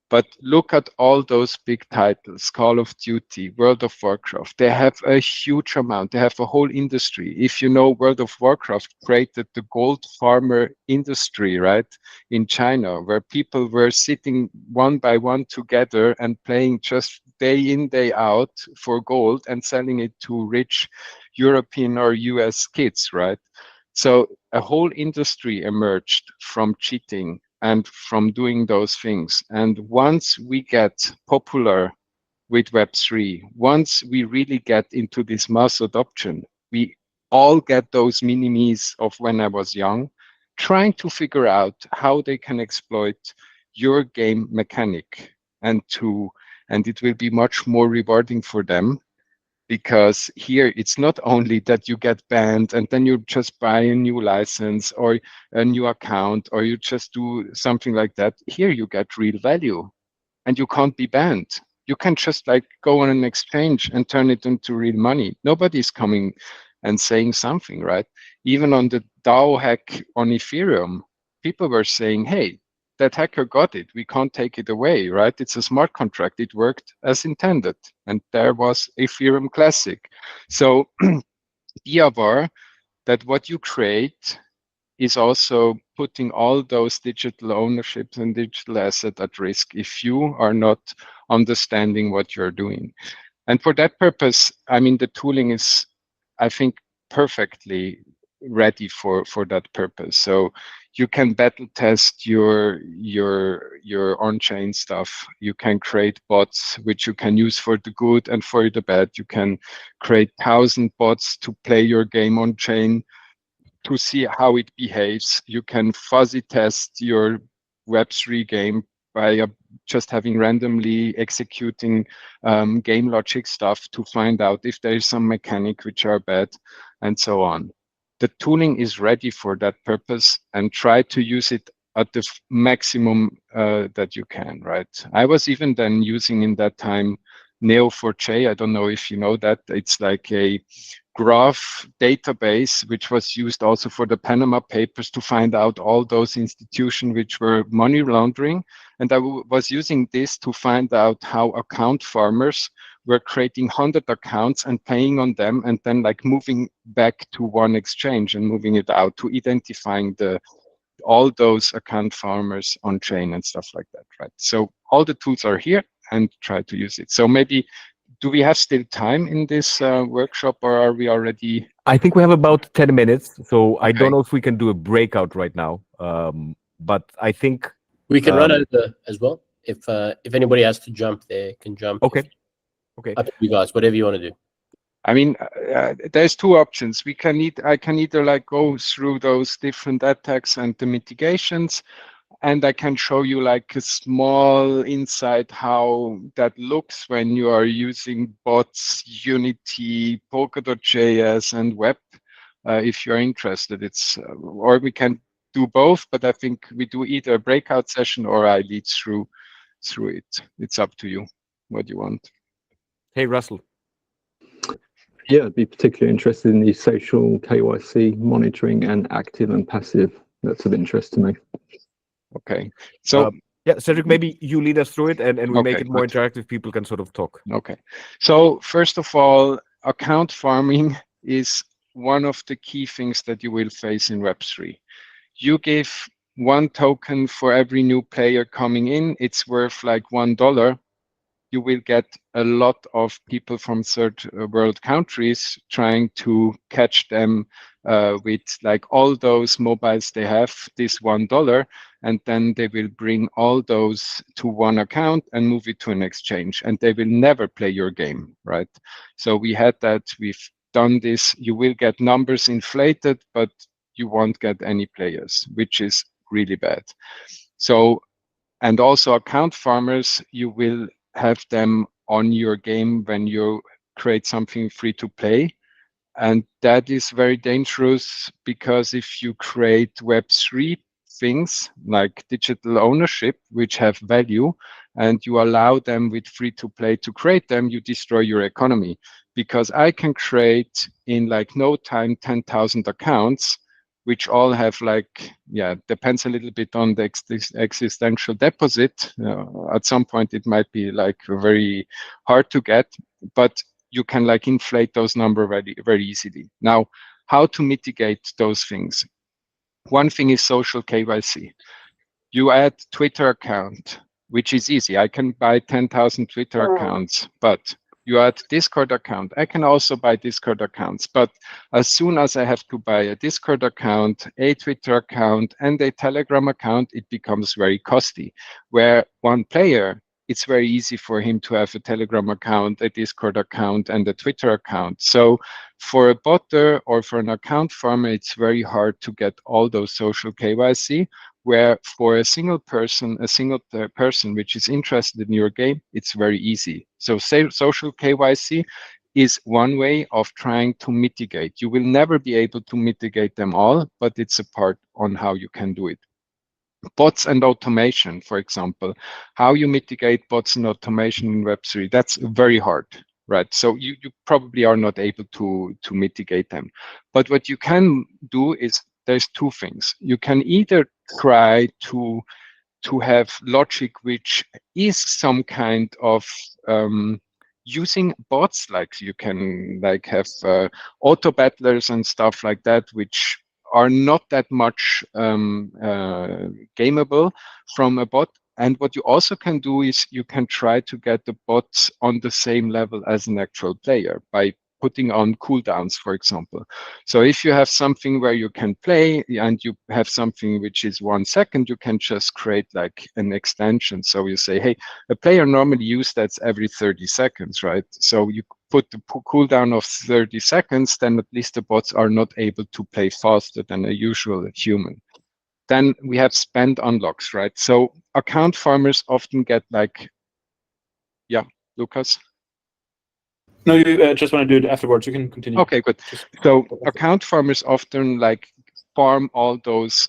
But look at all those big titles, Call of Duty, World of Warcraft. They have a huge amount. They have a whole industry. If you know, World of Warcraft created the gold farmer industry, right, in China, where people were sitting one by one together and playing just day in, day out for gold and selling it to rich European or US kids, right? So a whole industry emerged from cheating and from doing those things. And once we get popular with Web3, once we really get into this mass adoption, we all get those mini-me's of when I was young, trying to figure out how they can exploit your game mechanic, and it will be much more rewarding for them. Because here it's not only that you get banned and then you just buy a new license or a new account, or you just do something like that. Here you get real value and you can't be banned. You can just like go on an exchange and turn it into real money. Nobody's coming and saying something, right? Even on the DAO hack on Ethereum, people were saying, hey, that hacker got it. We can't take it away, right? It's a smart contract. It worked as intended. And there was Ethereum Classic. So be aware that what you create is also putting all those digital ownerships and digital assets at risk if you are not understanding what you're doing. And for that purpose, I mean, the tooling is, I think, perfectly ready for that purpose. So you can battle test your on-chain stuff. You can create bots which you can use for the good and for the bad. You can create 1,000 bots to play your game on-chain to see how it behaves. You can fuzzy test your Web3 game by just having randomly executing game logic stuff to find out if there is some mechanic which are bad, and so on. the tooling is ready for that purpose, and try to use it at the maximum that you can, right? I was even then using in that time Neo4j. I don't know if you know that. It's like a graph database, which was used also for the Panama Papers to find out all those institutions which were money laundering. And I was using this to find out how account farmers were creating 100 accounts and paying on them, and then like moving back to one exchange and moving it out to identifying all those account farmers on chain and stuff like that, right? So all the tools are here, and try to use it. So maybe, do we have still time in this workshop, or are we already? I think we have about 10 minutes, so I Okay. don't know if we can do a breakout right now. But I think We can run over as well. If anybody has to jump, they can jump. okay. Okay. Up to you guys, whatever you want to do. I mean, there's two options. I can either like go through those different attacks and the mitigations, and I can show you like a small insight how that looks when you are using bots, Unity, Polkadot.js, and web. If you're interested, or we can do both. But I think we do either a breakout session or I lead through it. It's up to you what you want. Hey, Russell. Yeah, I'd be particularly interested in the social KYC monitoring and active and passive. That's of interest to me. Okay. So yeah, Cedric, maybe you lead us through it, and we make Okay, it more good. interactive. People can sort of talk. Okay. So first of all, account farming is one of the key things that you will face in Web3. You give 1 token for every new player coming in. It's worth like $1. You will get a lot of people from third world countries trying to catch them with like all those mobiles they have, this $1, and then they will bring all those to one account and move it to an exchange, and they will never play your game, right? So we had that, we've done this. You will get numbers inflated, but you won't get any players, which is really bad. So, and also account farmers, you will have them on your game when you create something free to play. And that is very dangerous, because if you create Web3 things like digital ownership, which have value, and you allow them with free to play to create them, you destroy your economy. Because I can create in like no time 10,000 accounts, which all have like, yeah, depends a little bit on the existential deposit. At some point, it might be like very hard to get, but you can like inflate those numbers very, very easily. Now, how to mitigate those things? One thing is social KYC. You add Twitter account, which is easy. I can buy 10,000 Twitter accounts, but you add Discord account. I can also buy Discord accounts, but as soon as I have to buy a Discord account, a Twitter account, and a Telegram account, it becomes very costly. Where one player, it's very easy for him to have a Telegram account, a Discord account, and a Twitter account. So for a botter or for an account farmer, it's very hard to get all those social KYC, where for a single person which is interested in your game, it's very easy. So social KYC is one way of trying to mitigate. You will never be able to mitigate them all, but it's a part on how you can do it. Bots and automation, for example, how you mitigate bots and automation in Web3, that's very hard, right? So you probably are not able to mitigate them. But what you can do is, there's two things. You can either try to have logic which is some kind of using bots, like you can like have auto battlers and stuff like that, which are not that much gameable from a bot. And what you also can do is you can try to get the bots on the same level as an actual player by putting on cooldowns, for example. So if you have something where you can play and you have something which is 1 second, you can just create like an extension. So you say, hey, a player normally uses that every 30 seconds, right? So you put the cooldown of 30 seconds, then at least the bots are not able to play faster than a usual human. Then we have spend unlocks, right? So account farmers often get like, yeah, Lucas? No, you just want to do it afterwards. You can continue. Okay, good. So account farmers often like farm all those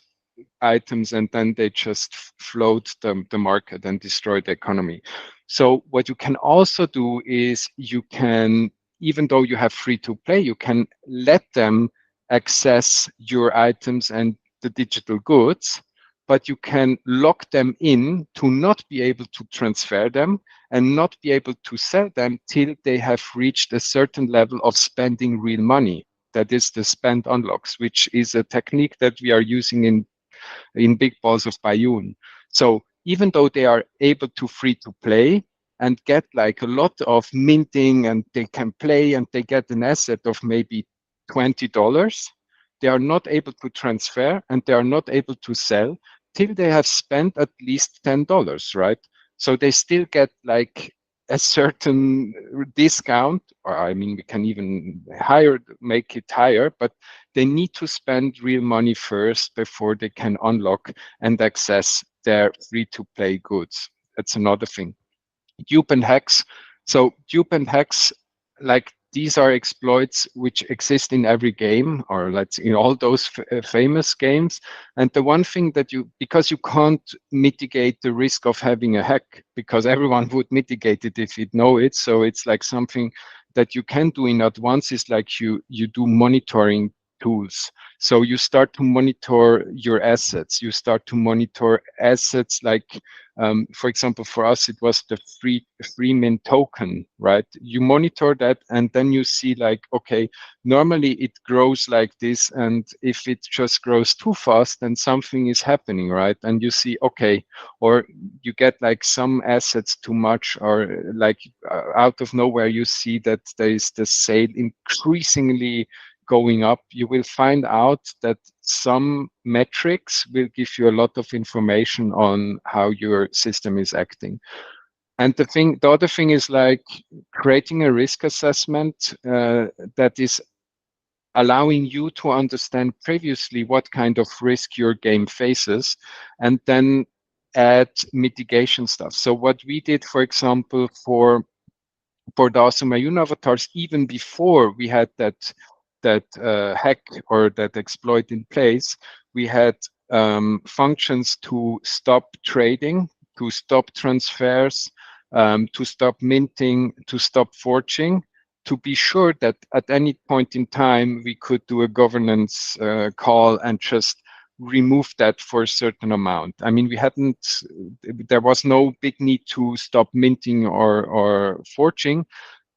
items and then they just float the market and destroy the economy. So what you can also do is you can, even though you have free to play, you can let them access your items and the digital goods, but you can lock them in to not be able to transfer them and not be able to sell them till they have reached a certain level of spending real money. That is the spend unlocks, which is a technique that we are using in Big Balls of Bayonne. So even though they are able to free to play and get like a lot of minting and they can play and they get an asset of maybe $20, they are not able to transfer and they are not able to sell till they have spent at least $10, right? So they still get like a certain discount, or I mean, we can even make it higher, but they need to spend real money first before they can unlock and access their free-to-play goods. That's another thing. Dupe and hacks. So dupe and hacks, like these are exploits which exist in every game, or let's in all those famous games. And the one thing that because you can't mitigate the risk of having a hack, because everyone would mitigate it if it know it. So it's like something that you can do in advance is like you do monitoring tools. So you start to monitor your assets. You start to monitor assets like, for example, for us, it was the free mint token, right? You monitor that and then you see like, okay, normally it grows like this. And if it just grows too fast, then something is happening, right? And you see, okay, or you get like some assets too much, or like out of nowhere, you see that there is the sale increasingly going up. You will find out that some metrics will give you a lot of information on how your system is acting. And the other thing is like creating a risk assessment that is allowing you to understand previously what kind of risk your game faces, and then add mitigation stuff. So what we did, for example, for the awesome Ajuna avatars, even before we had that hack or that exploit in place, we had functions to stop trading, to stop transfers, to stop minting, to stop forging, to be sure that at any point in time we could do a governance call and just remove that for a certain amount. I mean, there was no big need to stop minting or forging,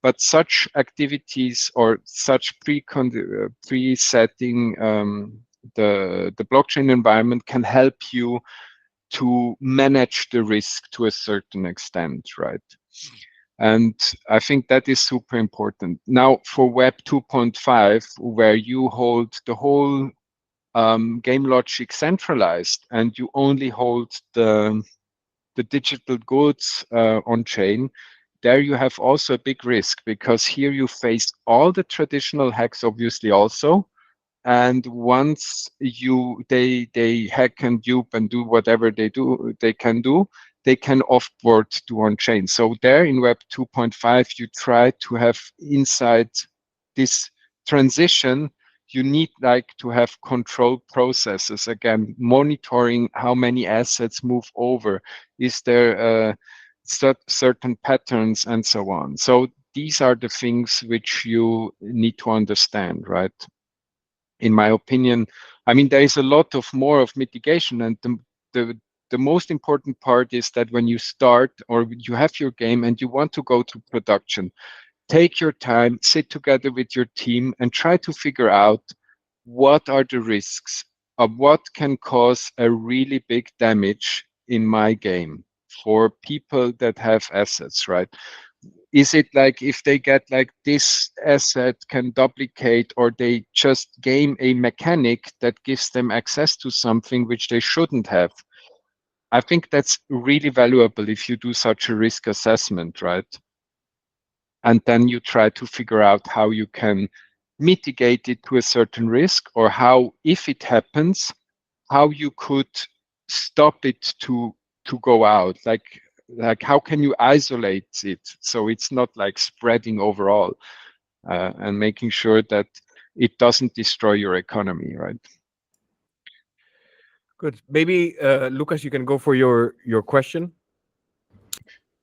but such activities or such pre-setting the blockchain environment can help you to manage the risk to a certain extent, right? And I think that is super important. Now for Web 2.5, where you hold the whole game logic centralized and you only hold the digital goods on chain, there you have also a big risk, because here you face all the traditional hacks obviously also, and once they hack and dupe and do whatever they can do, they can offboard to on chain. So there in Web 2.5 you try to have inside this transition, you need like to have control processes, again monitoring how many assets move over, is there certain patterns and so on. So these are the things which you need to understand, right? In my opinion, I mean, there is a lot of more of mitigation, and the most important part is that when you start or you have your game and you want to go to production, take your time, sit together with your team and try to figure out what are the risks of what can cause a really big damage in my game for people that have assets, right? Is it like if they get like this asset can duplicate, or they just game a mechanic that gives them access to something which they shouldn't have? I think that's really valuable if you do such a risk assessment, right? And then you try to figure out how you can mitigate it to a certain risk, or how, if it happens, how you could stop it to go out. Like like how can you isolate it so it's not like spreading overall, and making sure that it doesn't destroy your economy, right? Good. Maybe Lucas, you can go for your question.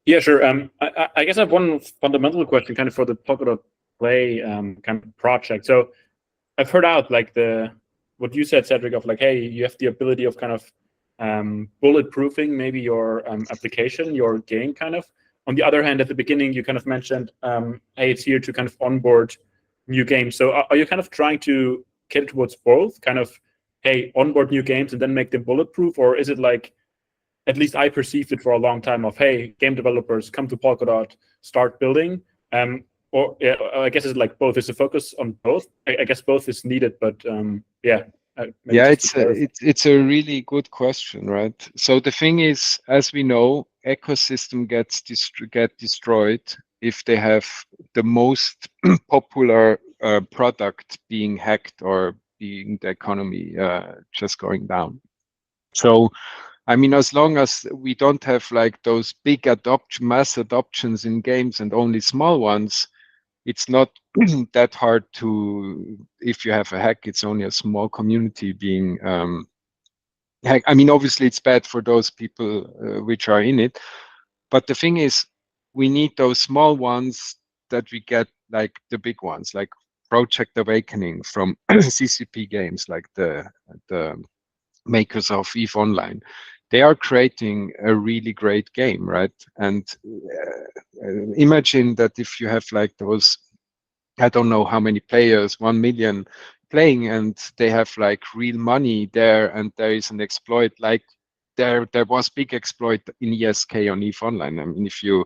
Yeah, sure. I guess I have one fundamental question, kind of for the Polkadot Play kind of project. So I've heard out like what you said, Cedric, of like, hey, you have the ability of kind of bulletproofing maybe your application, your game, kind of. On the other hand, at the beginning, you kind of mentioned, hey, it's here to kind of onboard new games. So are you kind of trying to cater towards both, kind of, hey, onboard new games and then make them bulletproof, or is it like, at least I perceived it for a long time of, hey, game developers come to Polkadot, start building, or yeah, I guess it's like both. Is a focus on both? I guess both is needed, but yeah. Yeah, it's a really good question, right? So the thing is, as we know, ecosystem get destroyed if they have the most popular product being hacked or being the economy just going down. So, I mean, as long as we don't have like those big mass adoptions in games and only small ones, it's not that hard to, if you have a hack, it's only a small community being hacked. I mean, obviously it's bad for those people which are in it. But the thing is, we need those small ones that we get like the big ones, like Project Awakening from CCP Games, like the makers of EVE Online. They are creating a really great game, right? And imagine that if you have like those, I don't know how many players, 1 million playing, and they have like real money there, and there is an exploit like there was big exploit in ESK on EVE Online. I mean, if you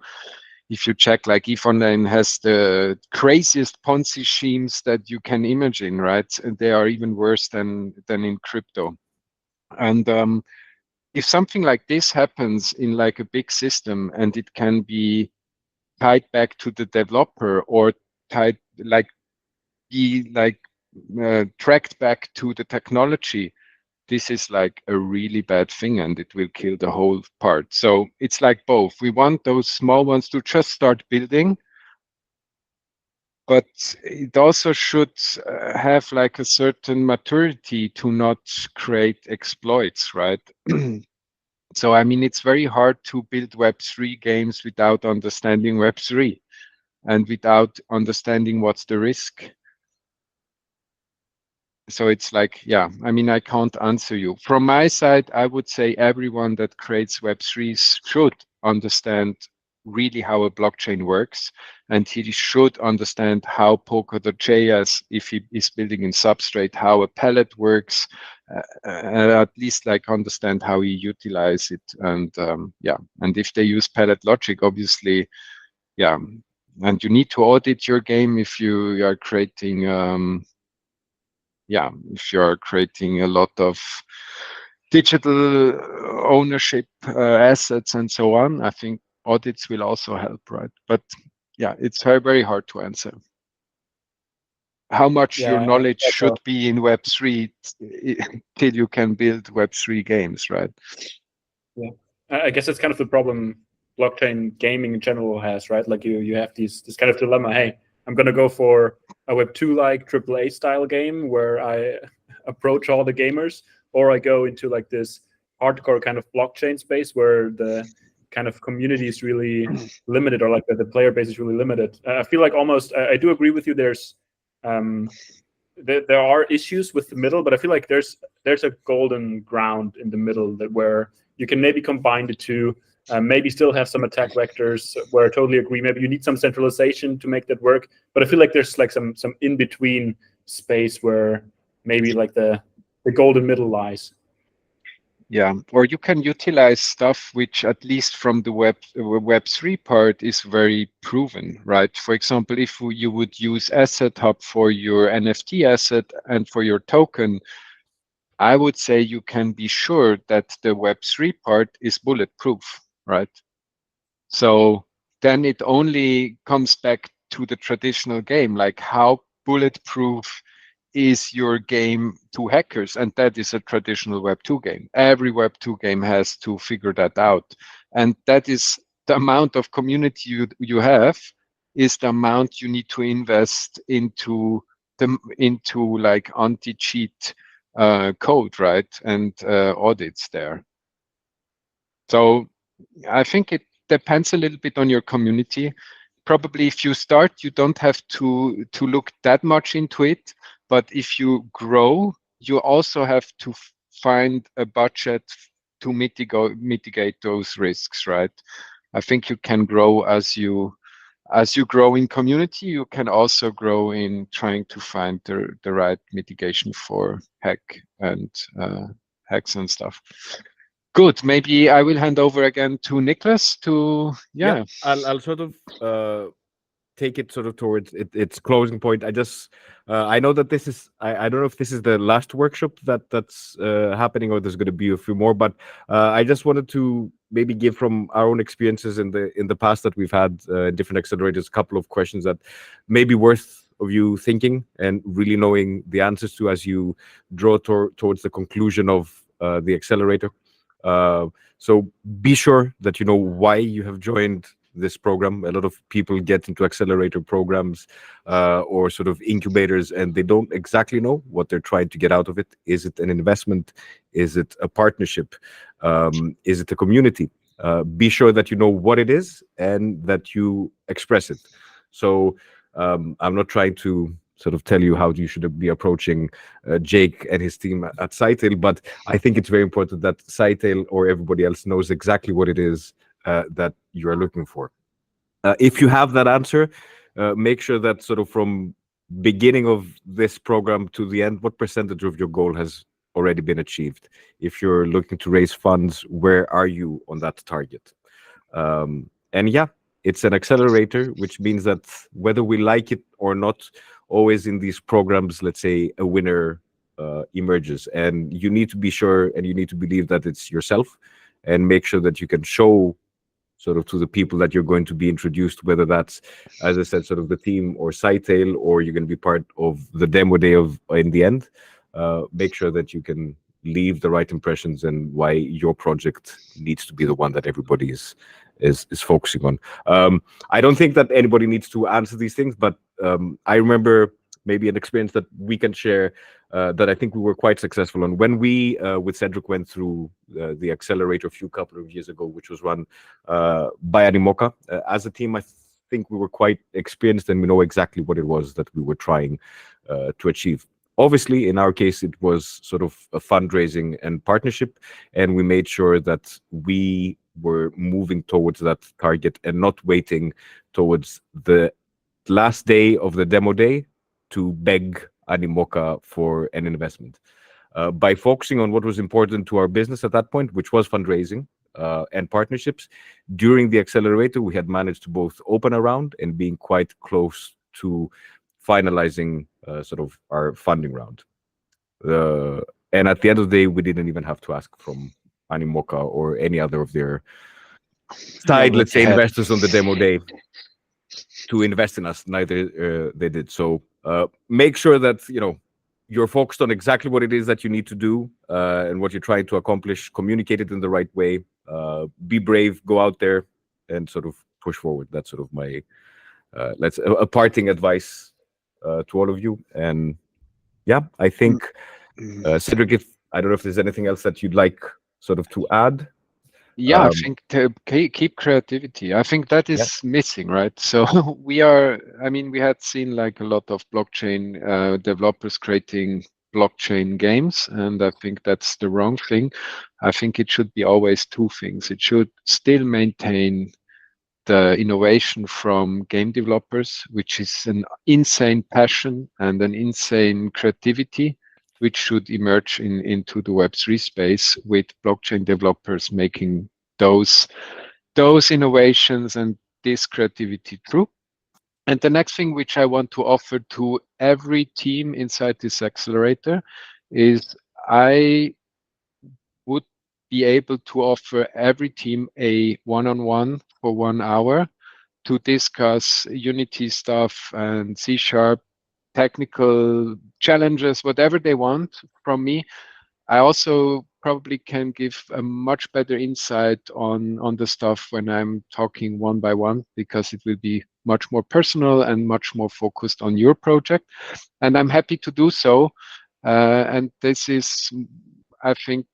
check, like EVE Online has the craziest Ponzi schemes that you can imagine, right? And they are even worse than in crypto. And if something like this happens in like a big system, and it can be tied back to the developer or tied like be like tracked back to the technology, this is like a really bad thing, and it will kill the whole part. So it's like both. We want those small ones to just start building, but it also should have like a certain maturity to not create exploits, right? So, I mean, it's very hard to build Web3 games without understanding Web3 and without understanding what's the risk. So it's like, yeah, I mean, I can't answer you. From my side, I would say everyone that creates Web3s should understand really how a blockchain works, and he should understand how Polkadot.js, if he is building in Substrate, how a palette works, at least like understand how he utilize it. And yeah, and if they use palette logic, obviously, yeah, and you need to audit your game if you are creating yeah, if you're creating a lot of digital ownership assets and so on, I think audits will also help, right? But yeah, it's very, very hard to answer. How much your knowledge should be in Web3 till you can build Web3 games, right? Yeah, I guess that's kind of the problem blockchain gaming in general has, right? Like you have this kind of dilemma. Hey, I'm gonna go for a Web2 like AAA style game where I approach all the gamers, or I go into like this hardcore kind of blockchain space where the kind of community is really limited, or like the player base is really limited. I feel like almost I do agree with you. There's there are issues with the middle, but I feel like there's a golden ground in the middle that where you can maybe combine the two. Maybe still have some attack vectors where I totally agree. Maybe you need some centralization to make that work. But I feel like there's like some in-between space where maybe like the golden middle lies. Yeah, or you can utilize stuff which, at least from the Web3 part, is very proven, right? For example, if you would use Asset Hub for your NFT asset and for your token, I would say you can be sure that the Web3 part is bulletproof, right? So then it only comes back to the traditional game, like how bulletproof is your game to hackers? And that is a traditional Web2 game. Every Web2 game has to figure that out. And that is the amount of community you have is the amount you need to invest into like anti-cheat code, right? And audits there. So I think it depends a little bit on your community. Probably if you start, you don't have to look that much into it. But if you grow, you also have to find a budget to mitigate those risks, right? I think you can grow as you grow in community. You can also grow in trying to find the right mitigation for hacks and stuff. Good. Maybe I will hand over again to Nicholas to I'll sort of take it sort of towards its closing point. I know that this is I don't know if this is the last workshop that's happening, or there's going to be a few more, but I just wanted to maybe give from our own experiences in the past that we've had different accelerators, a couple of questions that may be worth of you thinking and really knowing the answers to as you draw towards the conclusion of the accelerator. So be sure that you know why you have joined this program. A lot of people get into accelerator programs or sort of incubators, and they don't exactly know what they're trying to get out of it. Is it an investment? Is it a partnership? Is it a community? Be sure that you know what it is and that you express it. So I'm not trying to sort of tell you how you should be approaching Jake and his team at Scytale, but I think it's very important that Scytale or everybody else knows exactly what it is that you are looking for. If you have that answer, make sure that sort of from beginning of this program to the end, what percentage of your goal has already been achieved? If you're looking to raise funds, where are you on that target? And yeah, it's an accelerator, which means that whether we like it or not, always in these programs, let's say a winner emerges, and you need to be sure and you need to believe that it's yourself, and make sure that you can show sort of to the people that you're going to be introduced, whether that's, as I said, sort of the team or Scytale, or you're going to be part of the demo day in the end. Make sure that you can leave the right impressions and why your project needs to be the one that everybody is focusing on. I don't think that anybody needs to answer these things, but I remember maybe an experience that we can share that I think we were quite successful on. When we, with Cedric, went through the accelerator a couple of years ago, which was run by Animoca, as a team, I think we were quite experienced and we know exactly what it was that we were trying to achieve. Obviously, in our case, it was sort of a fundraising and partnership, and we made sure that we were moving towards that target and not waiting towards the last day of the demo day to beg Animoca for an investment. By focusing on what was important to our business at that point, which was fundraising and partnerships, during the accelerator, we had managed to both open a round and being quite close to finalizing sort of our funding round. And at the end of the day, we didn't even have to ask from Animoca or any other of their side, let's say, investors on the demo day to invest in us. Neither they did. So make sure that you're focused on exactly what it is that you need to do and what you're trying to accomplish. Communicate it in the right way. Be brave. Go out there and sort of push forward. That's sort of my a parting advice to all of you. And yeah, I think Cedric, I don't know if there's anything else that you'd like sort of to add. Yeah, I think to keep creativity. I think that is missing, right? So we had seen like a lot of blockchain developers creating blockchain games, and I think that's the wrong thing. I think it should be always two things. It should still maintain the innovation from game developers, which is an insane passion and an insane creativity, which should emerge into the Web3 space, with blockchain developers making those innovations and this creativity true. And the next thing which I want to offer to every team inside this accelerator is I would be able to offer every team a one-on-one for 1 hour to discuss Unity stuff and C# technical challenges, whatever they want from me. I also probably can give a much better insight on the stuff when I'm talking one by one, because it will be much more personal and much more focused on your project. And I'm happy to do so. And this is, I think,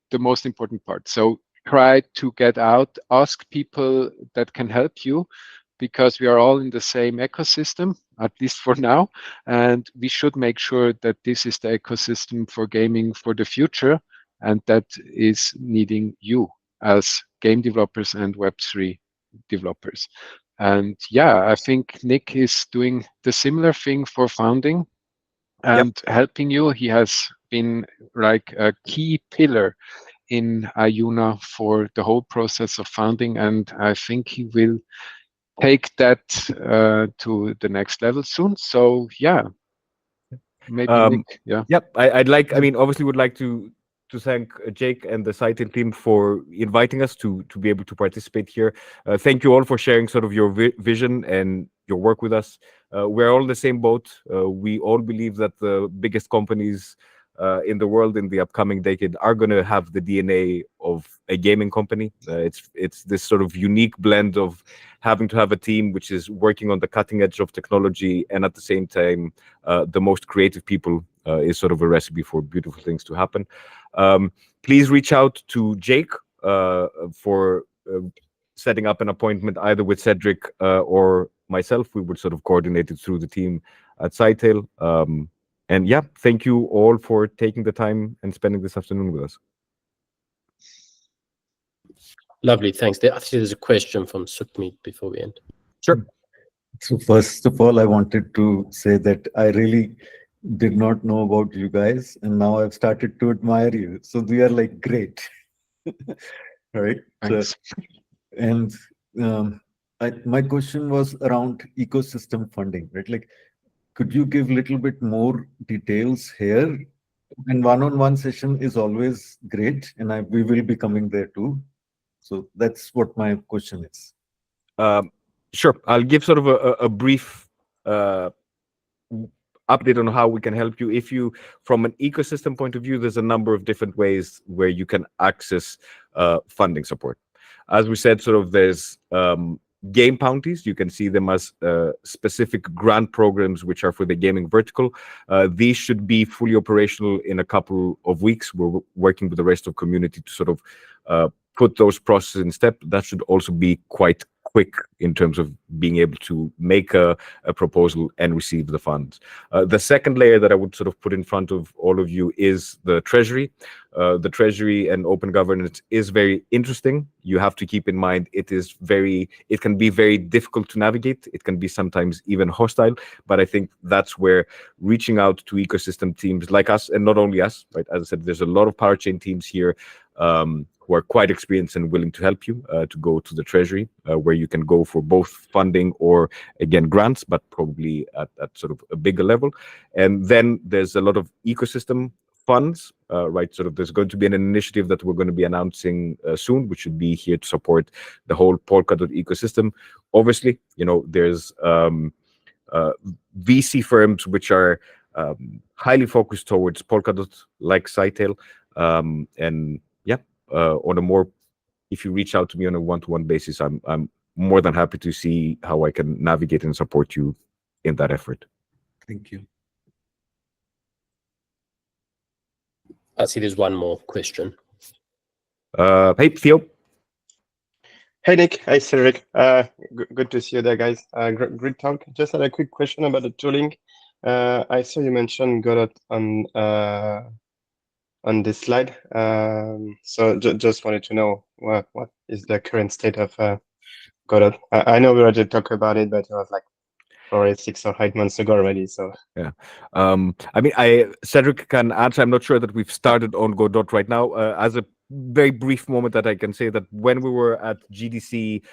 the most important part. So try to get out, ask people that can help you, because we are all in the same ecosystem, at least for now. And we should make sure that this is the ecosystem for gaming for the future. And that is needing you as game developers and Web3 developers. And yeah, I think Nick is doing the similar thing for founding and helping you. He has been like a key pillar in Ajuna for the whole process of founding, and I think he will take that to the next level soon. So yeah, maybe Nick, yeah. Yep, I'd like. I mean, obviously, would like to thank Jake and the Scytale team for inviting us to be able to participate here. Thank you all for sharing sort of your vision and your work with us. We're all in the same boat. We all believe that the biggest companies in the world in the upcoming decade are going to have the DNA of a gaming company. It's this sort of unique blend of having to have a team which is working on the cutting edge of technology, and at the same time, the most creative people is sort of a recipe for beautiful things to happen. Please reach out to Jake for setting up an appointment either with Cedric or myself. We would sort of coordinate it through the team at Scytale. And yeah, thank you all for taking the time and spending this afternoon with us. Lovely, thanks. I think there's a question from Sukhmeet before we end. Sure. So first of all, I wanted to say that I really did not know about you guys, and now I've started to admire you. So we are like great, right? Thanks. And my question was around ecosystem funding, right? Like, could you give a little bit more details here? And one-on-one session is always great, and we will be coming there too. So that's what my question is. Sure, I'll give sort of a brief update on how we can help you. If you, from an ecosystem point of view, there's a number of different ways where you can access funding support. As we said, sort of there's game bounties. You can see them as specific grant programs which are for the gaming vertical. These should be fully operational in a couple of weeks. We're working with the rest of community to sort of put those processes in step. That should also be quite quick in terms of being able to make a proposal and receive the funds. The second layer that I would sort of put in front of all of you is the treasury. The treasury and open governance is very interesting. You have to keep in mind it can be very difficult to navigate. It can be sometimes even hostile, but I think that's where reaching out to ecosystem teams like us, and not only us, right? As I said, there's a lot of parachain teams here who are quite experienced and willing to help you to go to the treasury, where you can go for both funding or, again, grants, but probably at sort of a bigger level. And then there's a lot of ecosystem funds, right? Sort of there's going to be an initiative that we're going to be announcing soon, which should be here to support the whole Polkadot ecosystem. Obviously, there's VC firms which are highly focused towards Polkadot, like Scytale, and yeah, on a more, if you reach out to me on a one-to-one basis, I'm more than happy to see how I can navigate and support you in that effort. Thank you. I see there's one more question. Hey, Theo. Hey, Nick. Hi, Cedric. Good to see you there, guys. Great talk. Just had a quick question about the tooling. I saw you mentioned Godot on this slide. So just wanted to know what is the current state of Godot. I know we already talked about it, but it was like already 6 or 8 months ago already. So yeah, I mean, Cedric can answer. I'm not sure that we've started on Godot right now. As a very brief moment that I can say that when we were at GDC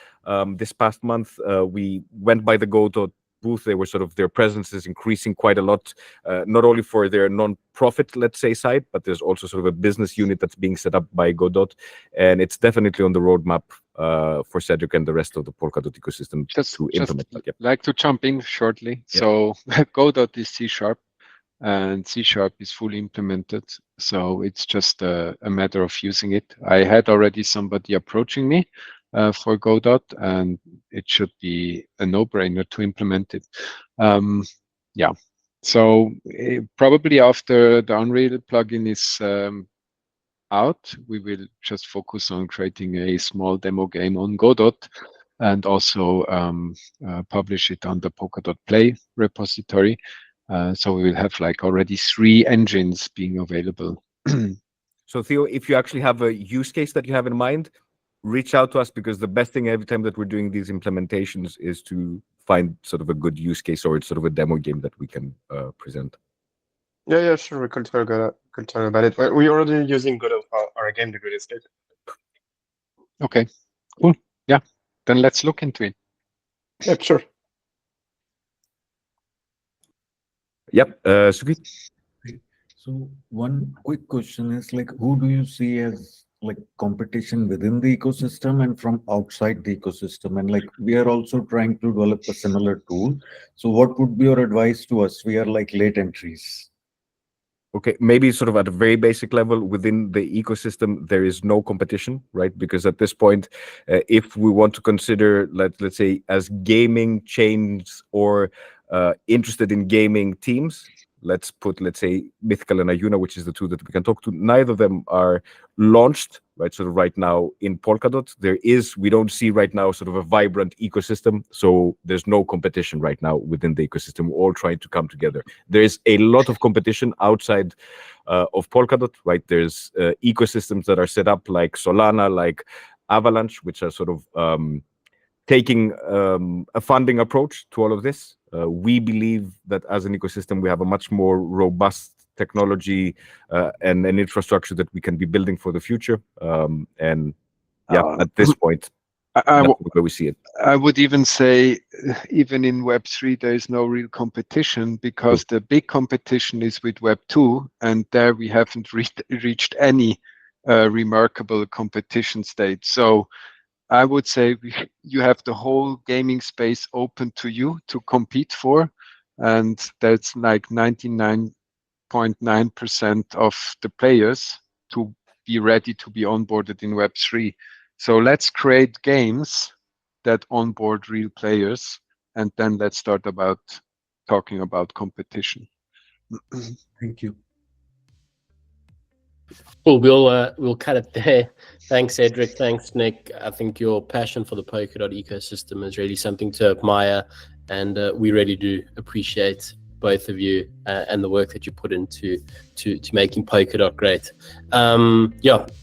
this past month, we went by the Godot booth. They were sort of, their presence is increasing quite a lot, not only for their non-profit, let's say, side, but there's also sort of a business unit that's being set up by Godot, and it's definitely on the roadmap for Cedric and the rest of the Polkadot ecosystem to implement that. Yep. Like to jump in shortly. Yep. So Godot is C#. and C# is fully implemented. So it's just a matter of using it. I had already somebody approaching me for Godot, and it should be a no-brainer to implement it. Yeah. So probably after the Unreal plugin is out, we will just focus on creating a small demo game on Godot and also publish it on the Polkadot Play repository. So we will have like already 3 engines being available. So Theo, if you actually have a use case that you have in mind, reach out to us, because the best thing every time that we're doing these implementations is to find sort of a good use case or it's sort of a demo game that we can present. Yeah, sure. We could talk about it. We're already using Godot for our game, The Good Escape. Okay, cool. Yeah, then let's look into it. Yep, sure. Yep, Sukhi? So one quick question is like, who do you see as like competition within the ecosystem and from outside the ecosystem? And like, we are also trying to develop a similar tool. So what would be your advice to us? We are like late entries. Okay, maybe sort of at a very basic level within the ecosystem, there is no competition, right? Because at this point, if we want to consider, let's say, as gaming chains or interested in gaming teams, let's say Mythical and Ajuna, which is the two that we can talk to. Neither of them are launched, right? Sort of right now in Polkadot, we don't see right now sort of a vibrant ecosystem. So there's no competition right now within the ecosystem. We're all trying to come together. There is a lot of competition outside of Polkadot, right? There's ecosystems that are set up like Solana, like Avalanche, which are sort of taking a funding approach to all of this. We believe that as an ecosystem, we have a much more robust technology and an infrastructure that we can be building for the future. And yeah, at this point, that's where we see it. I would even say, even in Web3, there is no real competition, because the big competition is with Web2, and there we haven't reached any remarkable competition state. So I would say you have the whole gaming space open to you to compete for, and that's like 99.9% of the players to be ready to be onboarded in Web3. So let's create games that onboard real players, and then let's start about talking about competition. Thank you. Cool. We'll cut it there. Thanks, Cedric. Thanks, Nick. I think your passion for the Polkadot ecosystem is really something to admire, and we really do appreciate both of you and the work that you put into making Polkadot great. To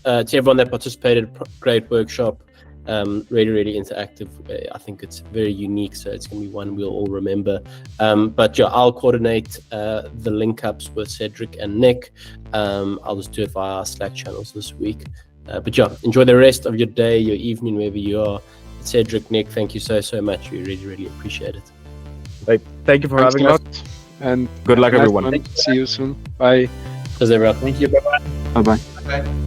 everyone that participated, great workshop. Really interactive. I think it's very unique, so it's going to be one we'll all remember. I'll coordinate the link ups with Cedric and Nick. I'll just do it via our Slack channels this week. Enjoy the rest of your day, your evening, wherever you are. Cedric, Nick, thank you so much. We really appreciate it. Thank you for having us, and good luck, everyone. See you soon. Bye. Cheers, everyone. Thank you. Bye-bye. Bye-bye. Okay.